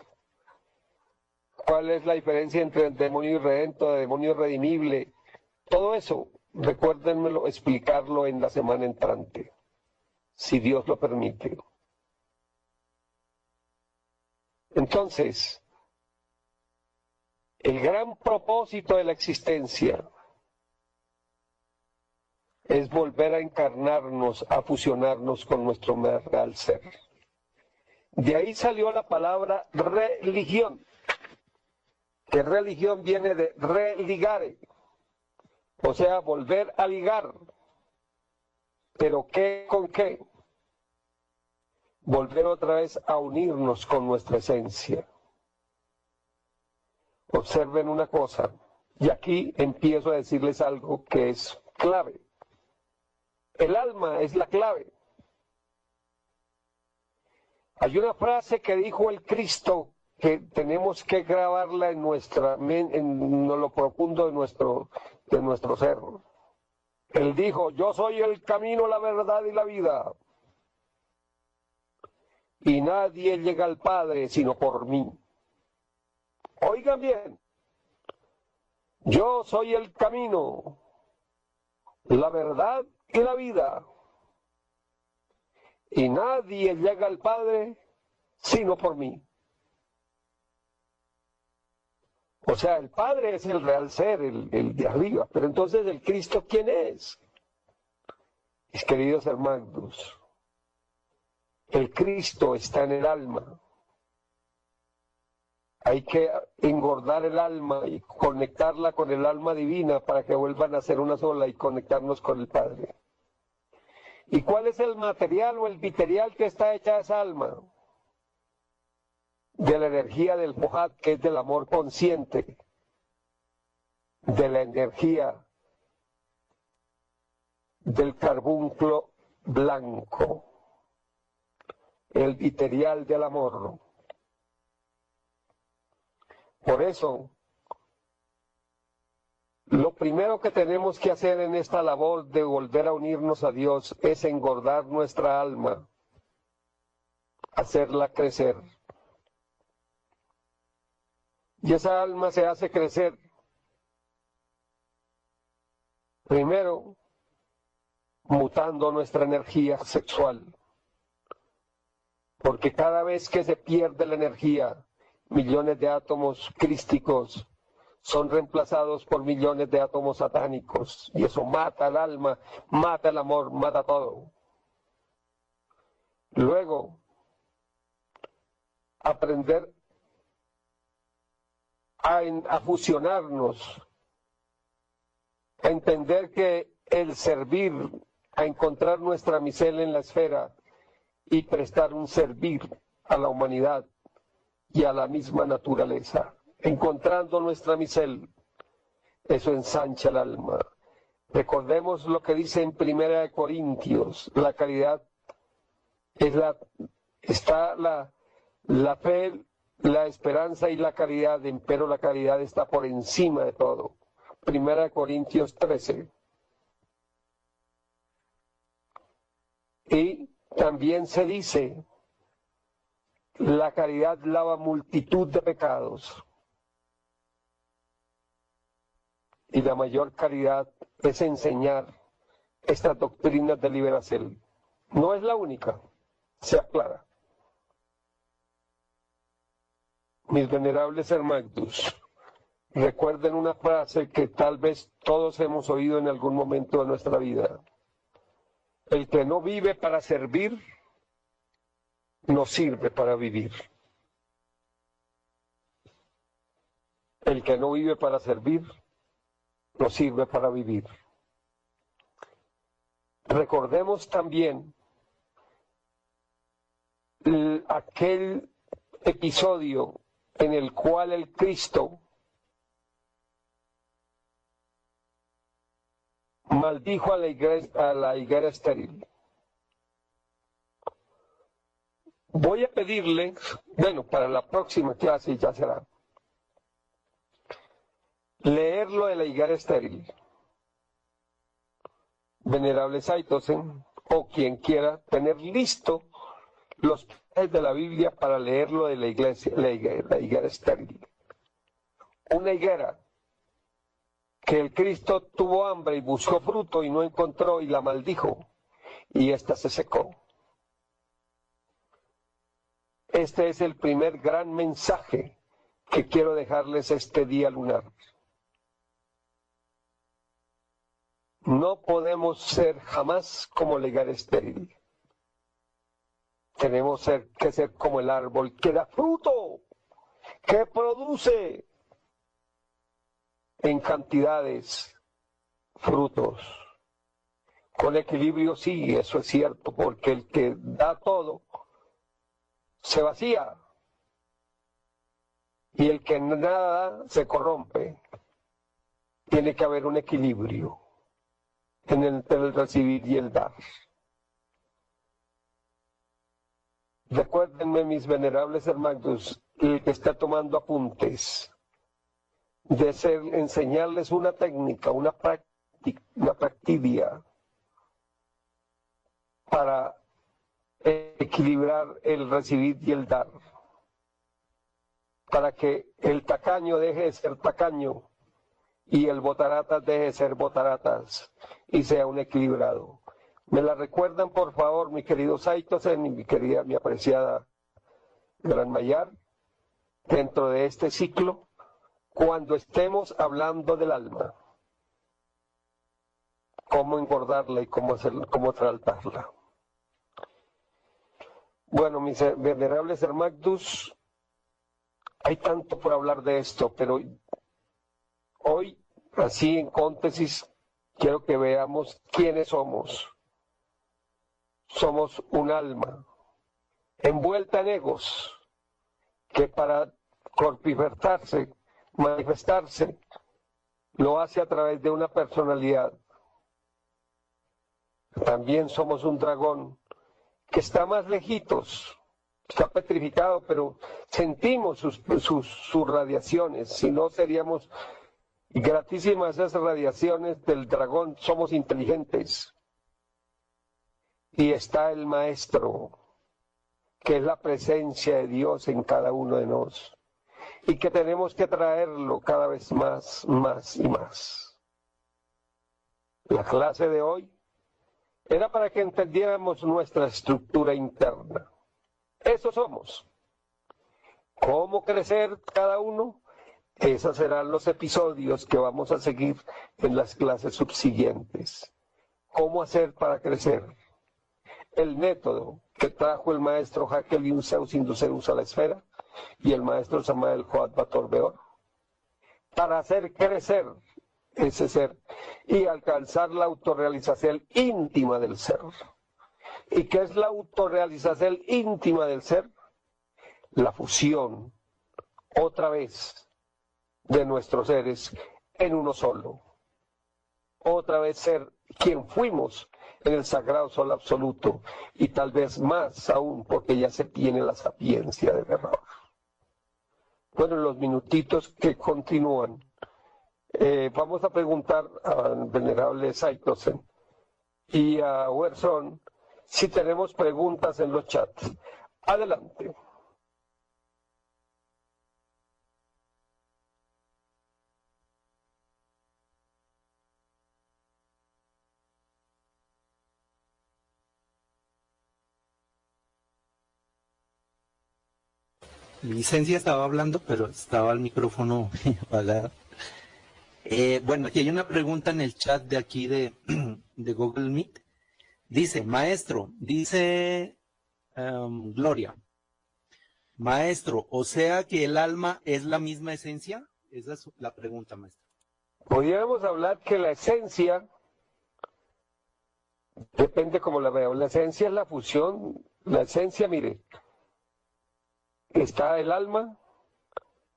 A: ¿Cuál es la diferencia entre el demonio irredento, el demonio redimible? Todo eso, recuérdenmelo, explicarlo en la semana entrante, si Dios lo permite. Entonces, el gran propósito de la existencia es volver a encarnarnos, a fusionarnos con nuestro real ser. De ahí salió la palabra religión, que religión viene de religare, o sea, volver a ligar. ¿Pero qué con qué? Volver otra vez a unirnos con nuestra esencia. Observen una cosa, y aquí empiezo a decirles algo que es clave. El alma es la clave. Hay una frase que dijo el Cristo que tenemos que grabarla en en lo profundo de nuestro ser. Él dijo: yo soy el camino, la verdad y la vida. Y nadie llega al Padre sino por mí. Oigan bien. Yo soy el camino, la verdad y la vida. Y nadie llega al Padre sino por mí. O sea, el Padre es el real ser, el de arriba. Pero entonces, ¿el Cristo quién es? Mis queridos hermanos, el Cristo está en el alma. Hay que engordar el alma y conectarla con el alma divina para que vuelvan a ser una sola y conectarnos con el Padre. ¿Y cuál es el material o el material que está hecha esa alma? De la energía del Mohad, que es del amor consciente, de la energía del carbunclo blanco, el material del amor. Por eso, lo primero que tenemos que hacer en esta labor de volver a unirnos a Dios es engordar nuestra alma, hacerla crecer. Y esa alma se hace crecer, primero, mutando nuestra energía sexual. Porque cada vez que se pierde la energía, millones de átomos crísticos son reemplazados por millones de átomos satánicos. Y eso mata al alma, mata el amor, mata todo. Luego, aprender a fusionarnos, a entender que el servir, a encontrar nuestra misel en la esfera y prestar un servir a la humanidad y a la misma naturaleza. Encontrando nuestra misel, eso ensancha el alma. Recordemos lo que dice en 1 Corintios, la caridad está la fe, la esperanza y la caridad, pero la caridad está por encima de todo. 1 Corintios 13. Y también se dice, la caridad lava multitud de pecados. Y la mayor caridad es enseñar estas doctrinas de liberación. No es la única, sea clara. Mis venerables hermanos, recuerden una frase que tal vez todos hemos oído en algún momento de nuestra vida. El que no vive para servir, no sirve para vivir. El que no vive para servir, no sirve para vivir. Recordemos también aquel episodio en el cual el Cristo maldijo a la higuera estéril. Voy a pedirle, bueno, para la próxima clase ya será, leerlo de la higuera estéril. Venerable Saitosen, o quien quiera tener listo los pasajes de la Biblia para leerlo de la higuera estéril. Una higuera que el Cristo tuvo hambre y buscó fruto y no encontró y la maldijo, y ésta se secó. Este es el primer gran mensaje que quiero dejarles este día lunar. No podemos ser jamás como la higuera estéril. Tenemos que ser como el árbol que da fruto, que produce en cantidades frutos. Con equilibrio sí, eso es cierto, porque el que da todo se vacía y el que nada da se corrompe. Tiene que haber un equilibrio entre el recibir y el dar. Recuérdenme, mis venerables hermanos, el que está tomando apuntes, de enseñarles una técnica, una práctica para equilibrar el recibir y el dar, para que el tacaño deje de ser tacaño y el botaratas deje de ser botaratas y sea un equilibrado. ¿Me la recuerdan, por favor, mi querido Saitosen y mi apreciada Gran Mayar, dentro de este ciclo, cuando estemos hablando del alma? Cómo engordarla y cómo tratarla. Bueno, mis venerables hermanos, hay tanto por hablar de esto, pero hoy, así en síntesis, quiero que veamos quiénes somos. Somos un alma envuelta en egos que para manifestarse, lo hace a través de una personalidad. También somos un dragón que está más lejitos, está petrificado, pero sentimos sus radiaciones, si no seríamos gratísimas esas radiaciones del dragón, somos inteligentes. Y está el Maestro, que es la presencia de Dios en cada uno de nosotros, y que tenemos que traerlo cada vez más y más. La clase de hoy era para que entendiéramos nuestra estructura interna. Eso somos. ¿Cómo crecer cada uno? Esos serán los episodios que vamos a seguir en las clases subsiguientes. ¿Cómo hacer para crecer? El método que trajo el maestro Jacqueline Zeus Induceus a la esfera y el maestro Samael Joad Bator Beor, para hacer crecer ese ser y alcanzar la autorrealización íntima del ser. ¿Y qué es la autorrealización íntima del ser? La fusión, otra vez, de nuestros seres en uno solo. Otra vez ser quien fuimos en el sagrado sol absoluto, y tal vez más aún porque ya se tiene la sapiencia de verdad. Bueno, en los minutitos que continúan, vamos a preguntar al venerable Saitosen y a Werson si tenemos preguntas en los chats. Adelante.
C: Licencia estaba hablando, pero estaba el micrófono apagado. Bueno, aquí hay una pregunta en el chat de aquí de Google Meet. Dice, maestro, dice Gloria, maestro, o sea que el alma es la misma esencia. Esa es la pregunta, maestro.
A: Podríamos hablar que la esencia, depende como la veo, la esencia es la fusión, la esencia, mire, está el alma,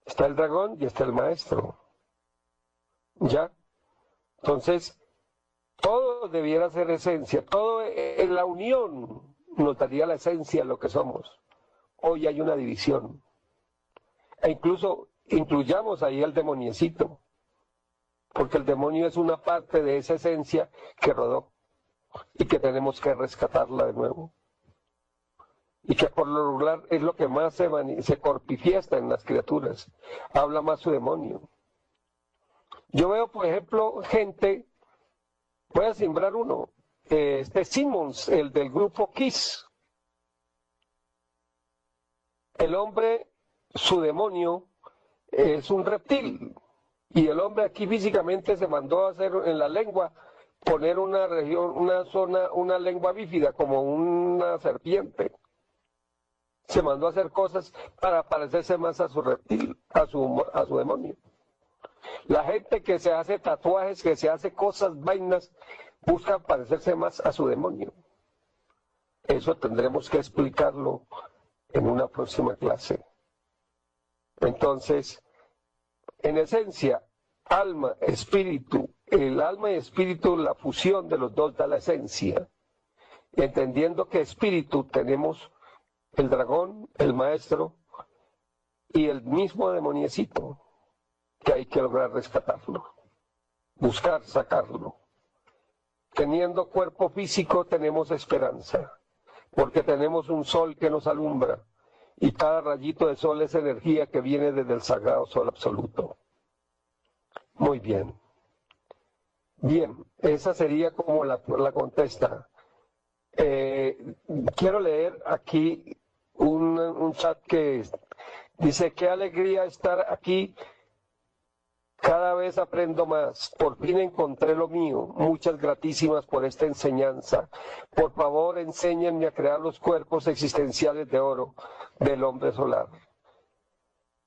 A: está el dragón y está el maestro. ¿Ya? Entonces, todo debiera ser esencia, todo en la unión nos daría la esencia de lo que somos. Hoy hay una división. E incluso incluyamos ahí al demoniecito, porque el demonio es una parte de esa esencia que rodó y que tenemos que rescatarla de nuevo. Y que por lo regular es lo que más se corpifiesta en las criaturas. Habla más su demonio. Yo veo, por ejemplo, gente, voy a simbrar uno, Simmons, el del grupo Kiss. El hombre, su demonio, es un reptil. Y el hombre aquí físicamente se mandó a hacer en la lengua, poner una región, una zona, una lengua bífida, como una serpiente. Se mandó a hacer cosas para parecerse más a su reptil, a su demonio. La gente que se hace tatuajes, que se hace cosas, vainas, busca parecerse más a su demonio. Eso tendremos que explicarlo en una próxima clase. Entonces, en esencia, alma, espíritu, el alma y espíritu, la fusión de los dos da la esencia. Entendiendo que espíritu tenemos el dragón, el maestro y el mismo demoniecito, que hay que lograr rescatarlo, buscar sacarlo. Teniendo cuerpo físico tenemos esperanza, porque tenemos un sol que nos alumbra, y cada rayito de sol es energía que viene desde el sagrado sol absoluto. Muy bien. Bien, esa sería como la contesta. Quiero leer aquí un chat que dice: qué alegría estar aquí, cada vez aprendo más, por fin encontré lo mío, muchas gratísimas por esta enseñanza, por favor enséñenme a crear los cuerpos existenciales de oro del hombre solar.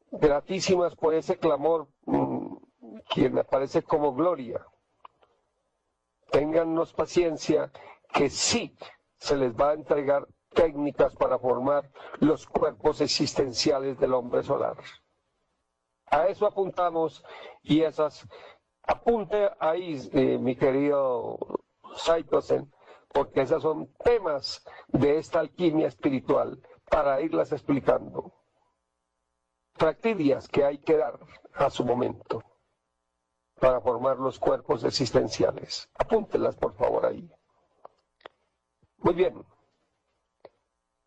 A: Gratísimas por ese clamor, que me parece como gloria. Téngannos paciencia, que sí se les va a entregar técnicas para formar los cuerpos existenciales del hombre solar. A eso apuntamos, y esas, apunte ahí, mi querido Saitosen, porque esos son temas de esta alquimia espiritual para irlas explicando. Practidias que hay que dar a su momento para formar los cuerpos existenciales. Apúntelas, por favor, ahí. Muy bien.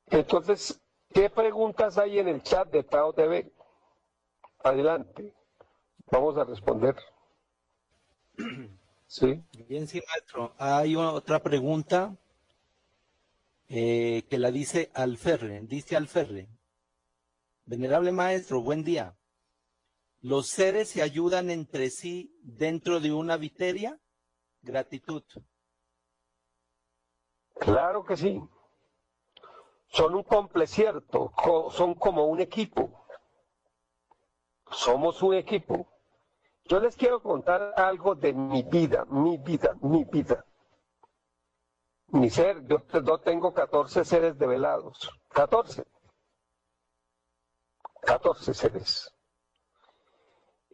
A: Entonces, ¿qué preguntas hay en el chat de Tao TV? Adelante. Vamos a responder. ¿Sí?
C: Bien, sí, maestro. Hay otra pregunta que la dice Alferre. Dice Alferre: venerable maestro, buen día. ¿Los seres se ayudan entre sí dentro de una viteria? Gratitud.
A: Claro que sí. Son un complecierto, son como un equipo. Somos un equipo. Yo les quiero contar algo de mi vida. Mi ser, yo tengo 14 seres develados. 14 seres.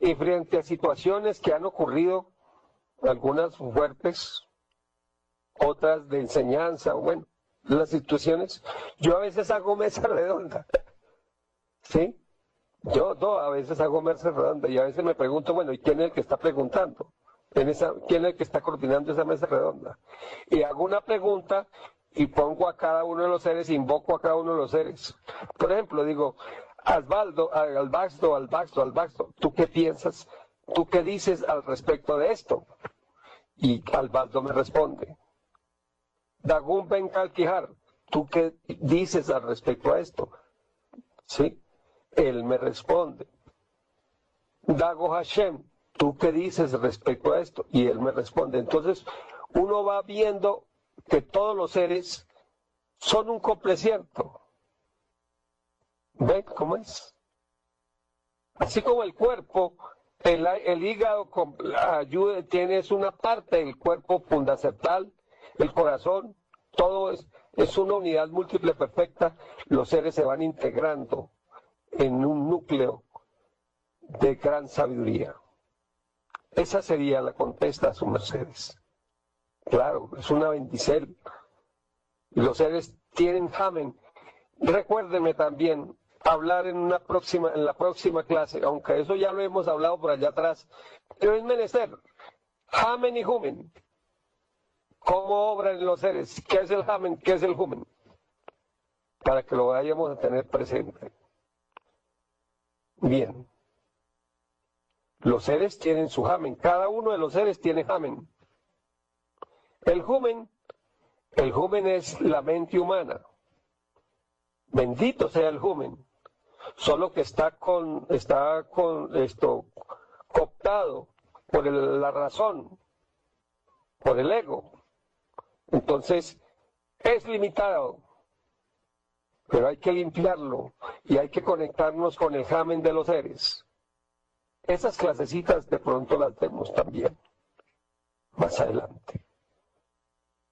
A: Y frente a situaciones que han ocurrido, algunas fuertes, otras de enseñanza, bueno, las situaciones, yo a veces hago mesa redonda, ¿sí? Yo a veces hago mesa redonda y a veces me pregunto, bueno, ¿y quién es el que está preguntando? ¿Quién es el que está coordinando esa mesa redonda? Y hago una pregunta y pongo a cada uno de los seres, invoco a cada uno de los seres. Por ejemplo, digo: Albaxto, ¿tú qué piensas? ¿Tú qué dices al respecto de esto? Y Albaldo me responde. Dagún Ben Kalkijar, ¿tú qué dices al respecto a esto? ¿Sí? Él me responde. Dago Hashem, ¿tú qué dices respecto a esto? Y él me responde. Entonces, uno va viendo que todos los seres son un complecierto. ¿Ven cómo es? Así como el cuerpo, el hígado es una parte del cuerpo fundaceptal, el corazón, todo es una unidad múltiple perfecta. Los seres se van integrando en un núcleo de gran sabiduría. Esa sería la contesta a sus mercedes. Claro, es una bendición. Y los seres tienen jamen. Recuérdenme también hablar en la próxima clase, aunque eso ya lo hemos hablado por allá atrás, pero es menester Hamen y Humen. ¿Cómo obran los seres? ¿Qué es el Hamen? ¿Qué es el Humen? Para que lo vayamos a tener presente. Bien. Los seres tienen su Hamen. Cada uno de los seres tiene Hamen. El Humen es la mente humana. Bendito sea el Humen. Solo que está cooptado por la razón, por el ego. Entonces, es limitado, pero hay que limpiarlo y hay que conectarnos con el Hamen de los seres. Esas clasecitas de pronto las vemos también, más adelante.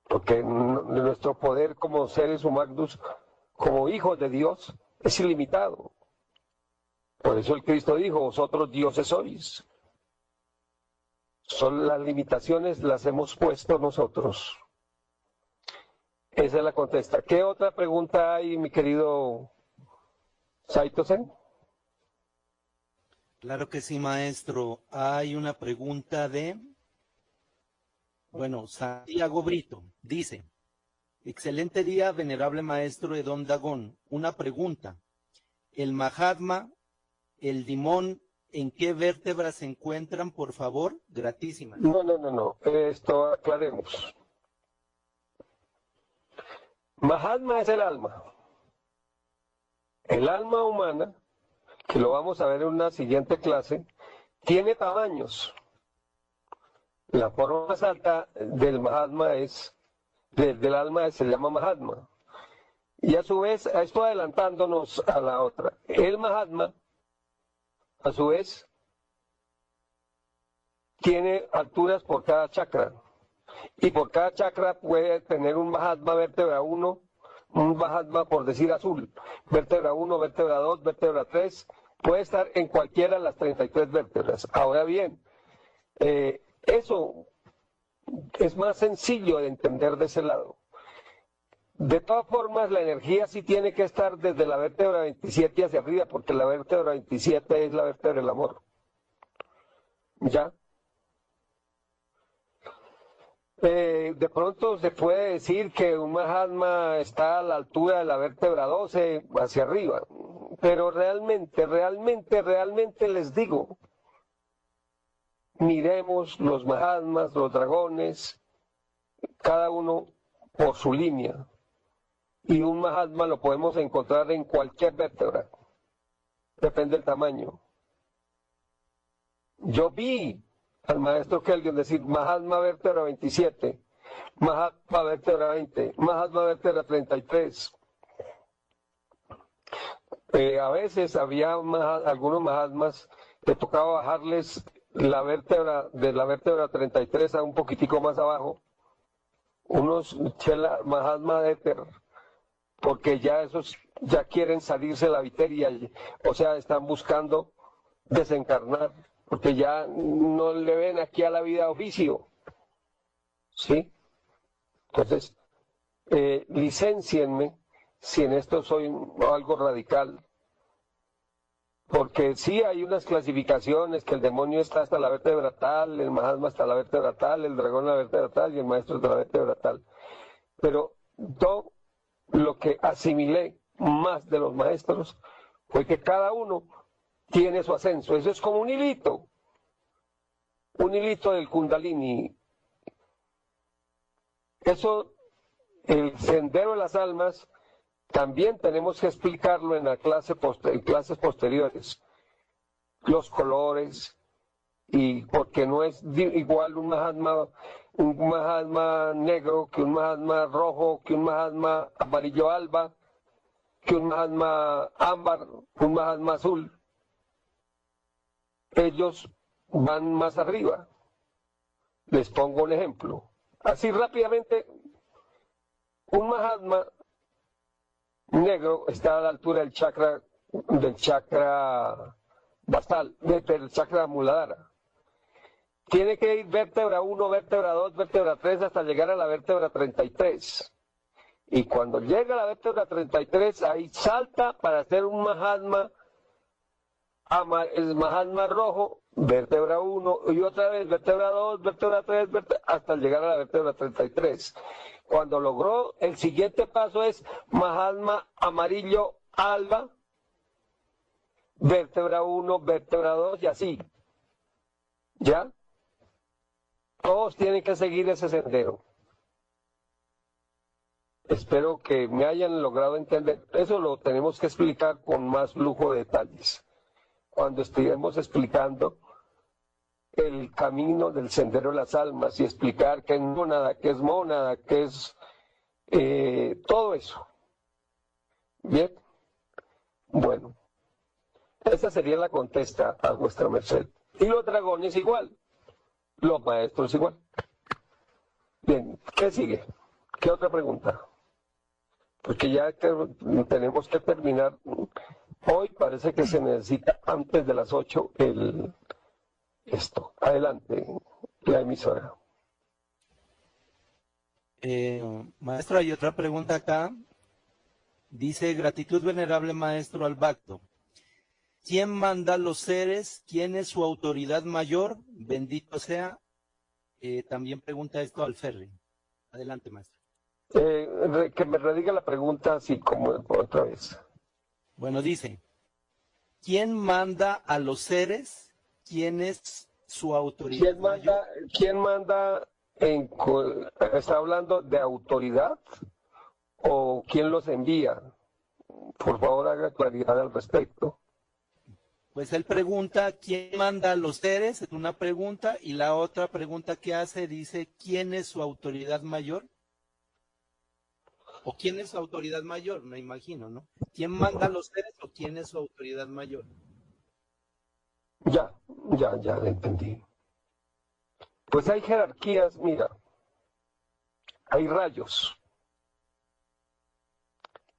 A: Porque nuestro poder como seres humanos, como hijos de Dios, es ilimitado. Por eso el Cristo dijo, vosotros dioses sois. Son las limitaciones, las hemos puesto nosotros. Esa es la contesta. ¿Qué otra pregunta hay, mi querido Saito-sen?
C: Claro que sí, maestro. Hay una pregunta de, Santiago Brito. Dice, excelente día, venerable maestro Edom Dagón. Una pregunta. ¿El Mahatma, el Dimon, en qué vértebras se encuentran, por favor? Gratísimas.
A: No. Esto aclaremos. Mahatma es el alma. El alma humana, que lo vamos a ver en una siguiente clase, tiene tamaños. La forma más alta del Mahatma del alma se llama Mahatma. Y a su vez, esto adelantándonos a la otra. El Mahatma, a su vez, tiene alturas por cada chakra. Y por cada chakra puede tener un Mahatma vértebra 1, un Mahatma por decir azul, vértebra 1, vértebra 2, vértebra 3, puede estar en cualquiera de las 33 vértebras. Ahora bien, eso es más sencillo de entender de ese lado. De todas formas, la energía sí tiene que estar desde la vértebra 27 hacia arriba, porque la vértebra 27 es la vértebra del amor. ¿Ya? De pronto se puede decir que un Mahatma está a la altura de la vértebra 12 hacia arriba, pero realmente les digo, miremos los Mahatmas, los dragones, cada uno por su línea, y un Mahatma lo podemos encontrar en cualquier vértebra, depende del tamaño. Yo vi al maestro Kelvin decir Mahatma vértebra 27, Mahatma vértebra 20, Mahatma vértebra 33. A veces había algunos Mahatmas que tocaba bajarles la vértebra de la vértebra 33 a un poquitico más abajo, unos Mahatma de éter, porque ya esos ya quieren salirse de la viteria, o sea, están buscando desencarnar, porque ya no le ven aquí a la vida oficio, ¿sí? Entonces, licéncienme si en esto soy algo radical, porque sí hay unas clasificaciones, que el demonio está hasta la vértebra tal, el Mahatma hasta la vértebra tal, el dragón la vértebra tal y el maestro hasta la vértebra tal. Pero yo lo que asimilé más de los maestros fue que cada uno tiene su ascenso. Eso es como un hilito del Kundalini. Eso, el sendero de las almas, también tenemos que explicarlo en clases posteriores. Los colores, y porque no es igual un Mahatma negro que un Mahatma rojo, que un Mahatma amarillo alba, que un Mahatma ámbar, un Mahatma azul. Ellos van más arriba. Les pongo un ejemplo. Así rápidamente, un Mahatma negro está a la altura del chakra basal, del chakra Muladhara. Tiene que ir vértebra 1, vértebra 2, vértebra 3 hasta llegar a la vértebra 33. Y cuando llega a la vértebra 33, ahí salta para hacer un Mahatma es Mahatma rojo, vértebra 1, y otra vez vértebra 2, vértebra 3, hasta llegar a la vértebra 33. Cuando logró, el siguiente paso es Mahatma amarillo alba, vértebra 1, vértebra 2 y así. ¿Ya? Todos tienen que seguir ese sendero. Espero que me hayan logrado entender. Eso lo tenemos que explicar con más lujo de detalles cuando estemos explicando el camino del sendero de las almas y explicar qué es mónada, qué es todo eso. Bien, bueno, esa sería la contesta a vuestra merced. Y los dragones igual, los maestros igual. Bien, ¿qué sigue? ¿Qué otra pregunta? Porque ya tenemos que terminar. Hoy parece que se necesita antes de las 8 esto. Adelante, la emisora.
C: Maestro, hay otra pregunta acá. Dice, gratitud venerable maestro Albacto. ¿Quién manda los seres? ¿Quién es su autoridad mayor? Bendito sea. También pregunta esto al Ferry. Adelante, maestro.
A: Que me rediga la pregunta así como otra vez.
C: Bueno, dice, ¿quién manda a los seres? ¿Quién es su autoridad mayor?
A: ¿Quién manda está hablando de autoridad o quién los envía? Por favor, haga claridad al respecto.
C: Pues él pregunta, ¿quién manda a los seres? Es una pregunta, y la otra pregunta que hace dice, ¿quién es su autoridad mayor? ¿O quién es su autoridad mayor? Me imagino, ¿no? ¿Quién manda a los seres o quién es su autoridad mayor?
A: Ya entendí. Pues hay jerarquías, mira, hay rayos.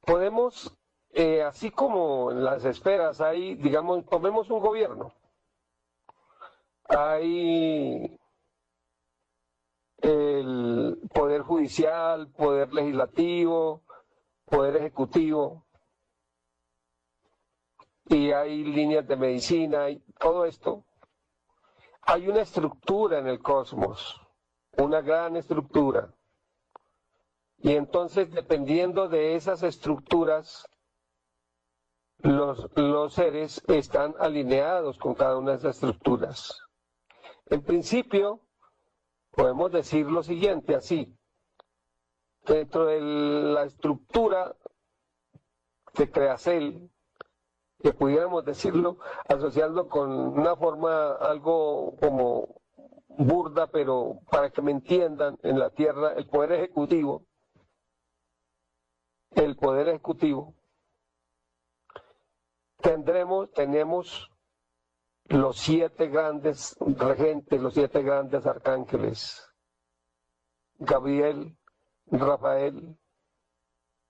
A: Podemos, así como en las esferas hay, digamos, tomemos un gobierno. Hay el poder judicial, poder legislativo, poder ejecutivo, y hay líneas de medicina, y todo esto. Hay una estructura en el cosmos, una gran estructura, y entonces dependiendo de esas estructuras, los seres están alineados con cada una de esas estructuras. En principio, podemos decir lo siguiente, así, dentro de la estructura de Creacel, que pudiéramos decirlo, asociarlo con una forma algo como burda, pero para que me entiendan, en la Tierra, el poder ejecutivo, tenemos los 7 grandes regentes, los 7 grandes arcángeles, Gabriel, Rafael,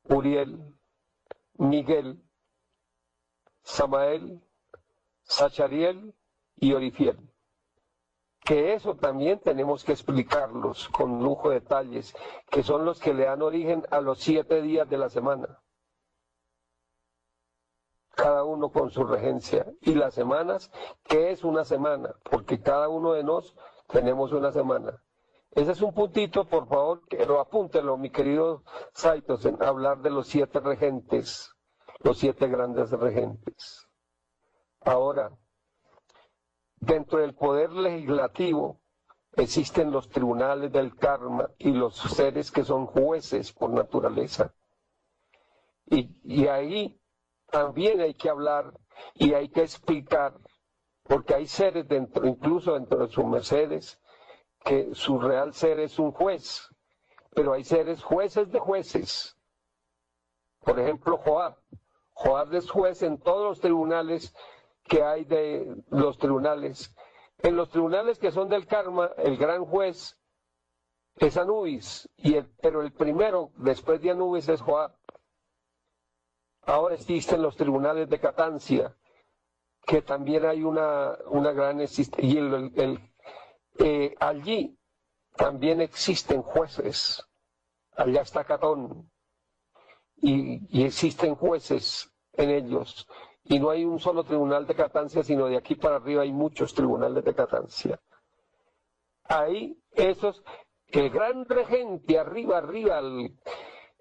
A: Uriel, Miguel, Samael, Sachariel y Orifiel. Que eso también tenemos que explicarlos con lujo de detalles, que son los que le dan origen a los 7 días de la semana. Cada uno con su regencia. Y las semanas, ¿qué es una semana? Porque cada uno de nosotros tenemos una semana. Ese es un puntito, por favor, pero apúntelo, mi querido Saitos, en hablar de los 7 regentes, los 7 grandes regentes. Ahora, dentro del poder legislativo existen los tribunales del karma y los seres que son jueces por naturaleza. Y ahí también hay que hablar y hay que explicar, porque hay seres dentro, incluso dentro de sus mercedes, que su real ser es un juez, pero hay seres jueces de jueces. Por ejemplo, Joab. Joab es juez en todos los tribunales que hay de los tribunales. En los tribunales que son del karma, el gran juez es Anubis, pero el primero, después de Anubis, es Joab. Ahora existen los tribunales de Catancia, que también hay una gran existencia, y allí también existen jueces. Allá está Catón, y existen jueces en ellos, Y no hay un solo tribunal de Catancia, sino de aquí para arriba hay muchos tribunales de Catancia. Ahí esos, el gran regente, arriba,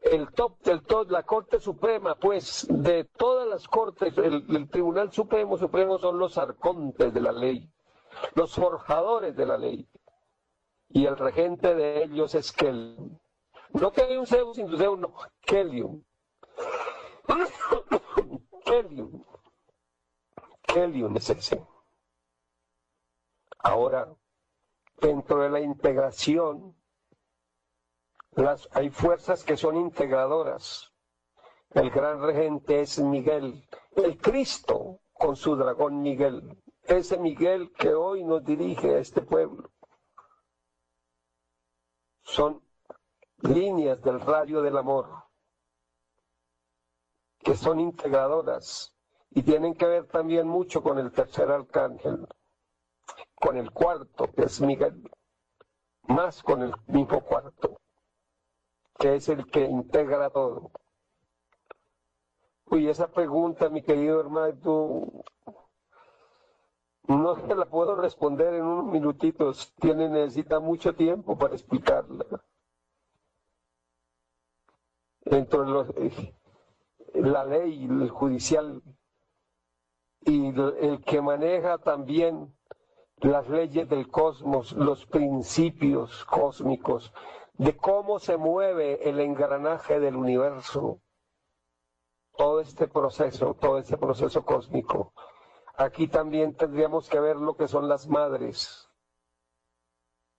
A: el top del top, la Corte Suprema, pues, de todas las cortes, el Tribunal Supremo son los arcontes de la ley, los forjadores de la ley. Y el regente de ellos es Kelium. No Kelium Zeus, sino Zeus, no, Kelium. Kelium es ese. Ahora, dentro de la integración, hay fuerzas que son integradoras. El gran regente es Miguel, el Cristo con su dragón Miguel. Ese Miguel que hoy nos dirige a este pueblo. Son líneas del rayo del amor que son integradoras y tienen que ver también mucho con el tercer arcángel, con el cuarto, que es Miguel, más con el mismo cuarto, que es el que integra todo. Uy, esa pregunta, mi querido hermano, no se la puedo responder en unos minutitos, necesita mucho tiempo para explicarla. Dentro de la ley, el judicial, y el que maneja también las leyes del cosmos, los principios cósmicos, de cómo se mueve el engranaje del universo, todo ese proceso cósmico. Aquí también tendríamos que ver lo que son las madres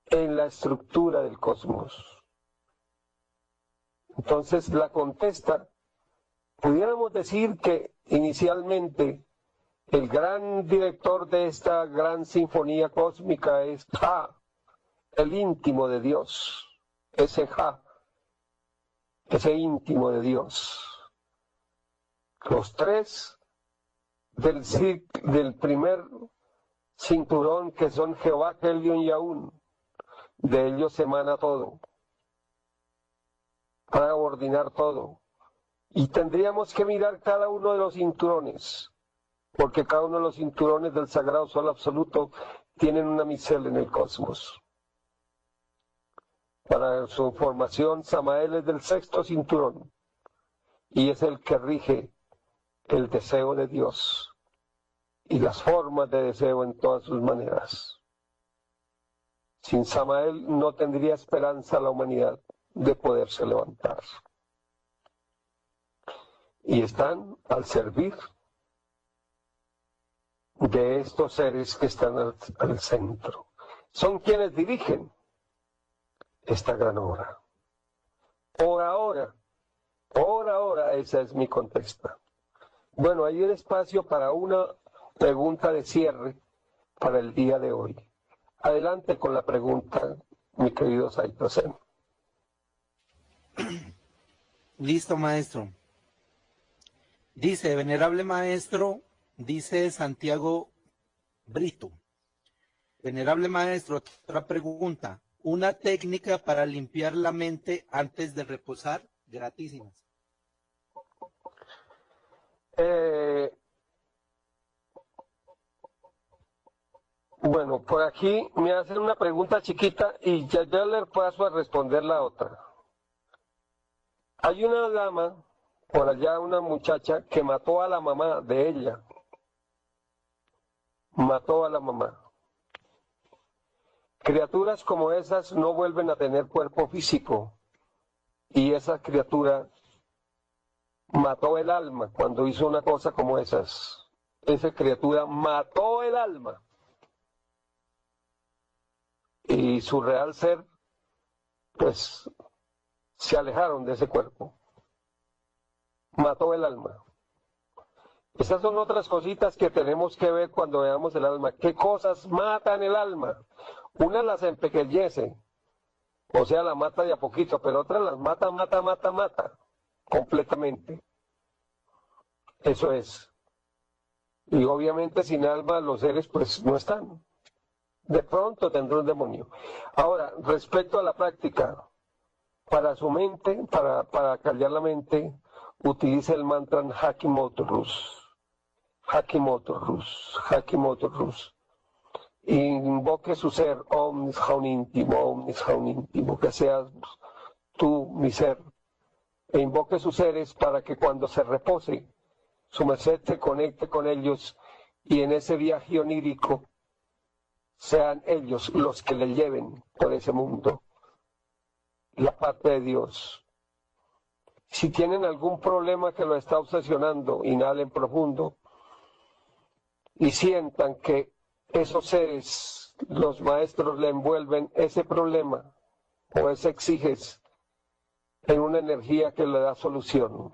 A: en la estructura del cosmos. Entonces la contesta, pudiéramos decir que inicialmente el gran director de esta gran sinfonía cósmica es Ja, el íntimo de Dios, ese Ja, ese íntimo de Dios. Los tres del primer cinturón, que son Jehová, Kelium y Aún, de ellos emana todo, para ordenar todo. Y tendríamos que mirar cada uno de los cinturones, porque cada uno de los cinturones del Sagrado Sol Absoluto tienen una misel en el cosmos. Para su formación, Samael es del sexto cinturón, y es el que rige el deseo de Dios y las formas de deseo en todas sus maneras. Sin Samael no tendría esperanza la humanidad de poderse levantar. Y están al servir de estos seres que están al centro. Son quienes dirigen esta gran obra. Por ahora, esa es mi contesta. Bueno, hay un espacio para una pregunta de cierre para el día de hoy. Adelante con la pregunta, mi querido Saito Sen.
C: Listo, maestro. Dice, venerable maestro, dice Santiago Brito. Venerable maestro, otra pregunta. Una técnica para limpiar la mente antes de reposar, gratísimas.
A: Bueno, por aquí me hacen una pregunta chiquita y ya le paso a responder la otra. Hay una dama, por allá una muchacha, que mató a la mamá de ella. Mató a la mamá. Criaturas como esas no vuelven a tener cuerpo físico. Y esa criatura mató el alma cuando hizo una cosa como esas. Esa criatura mató el alma. Y su real ser, pues, se alejaron de ese cuerpo. Mató el alma. Esas son otras cositas que tenemos que ver cuando veamos el alma. ¿Qué cosas matan el alma? Una las empequeñece, o sea, la mata de a poquito, pero otra las mata completamente. Eso es. Y obviamente sin alma los seres pues no están. De pronto tendrá un demonio. Ahora, respecto a la práctica, para su mente, para callar la mente, utilice el mantra Hakimotrus. Hakimoto Rus. Invoque su ser, omnis jaun íntimo, que seas tú mi ser. E invoque sus seres para que cuando se repose, su merced se conecte con ellos y en ese viaje onírico sean ellos los que le lleven por ese mundo, la parte de Dios. Si tienen algún problema que lo está obsesionando, inhalen profundo y sientan que esos seres, los maestros, le envuelven ese problema o ese exiges en una energía que le da solución,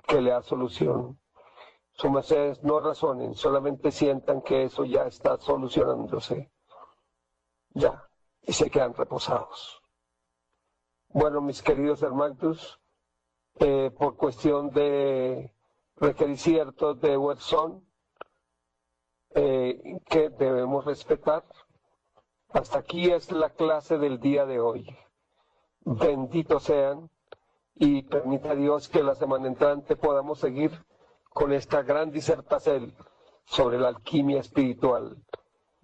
A: Su mercedes no razonen, solamente sientan que eso ya está solucionándose. Ya, y se quedan reposados. Bueno, mis queridos hermanos, por cuestión de requerimientos de Werson, que debemos respetar. Hasta aquí es la clase del día de hoy. Benditos sean y permita Dios que la semana entrante podamos seguir con esta gran disertación sobre la alquimia espiritual.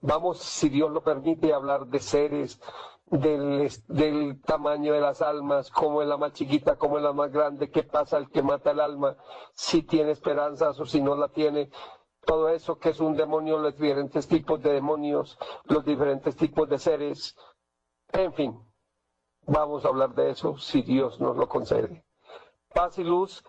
A: Vamos, si Dios lo permite, a hablar de seres, del tamaño de las almas, cómo es la más chiquita, cómo es la más grande, qué pasa al que mata el alma, si tiene esperanzas o si no la tiene. Todo eso que es un demonio, los diferentes tipos de demonios, los diferentes tipos de seres, en fin, vamos a hablar de eso si Dios nos lo concede. Paz y luz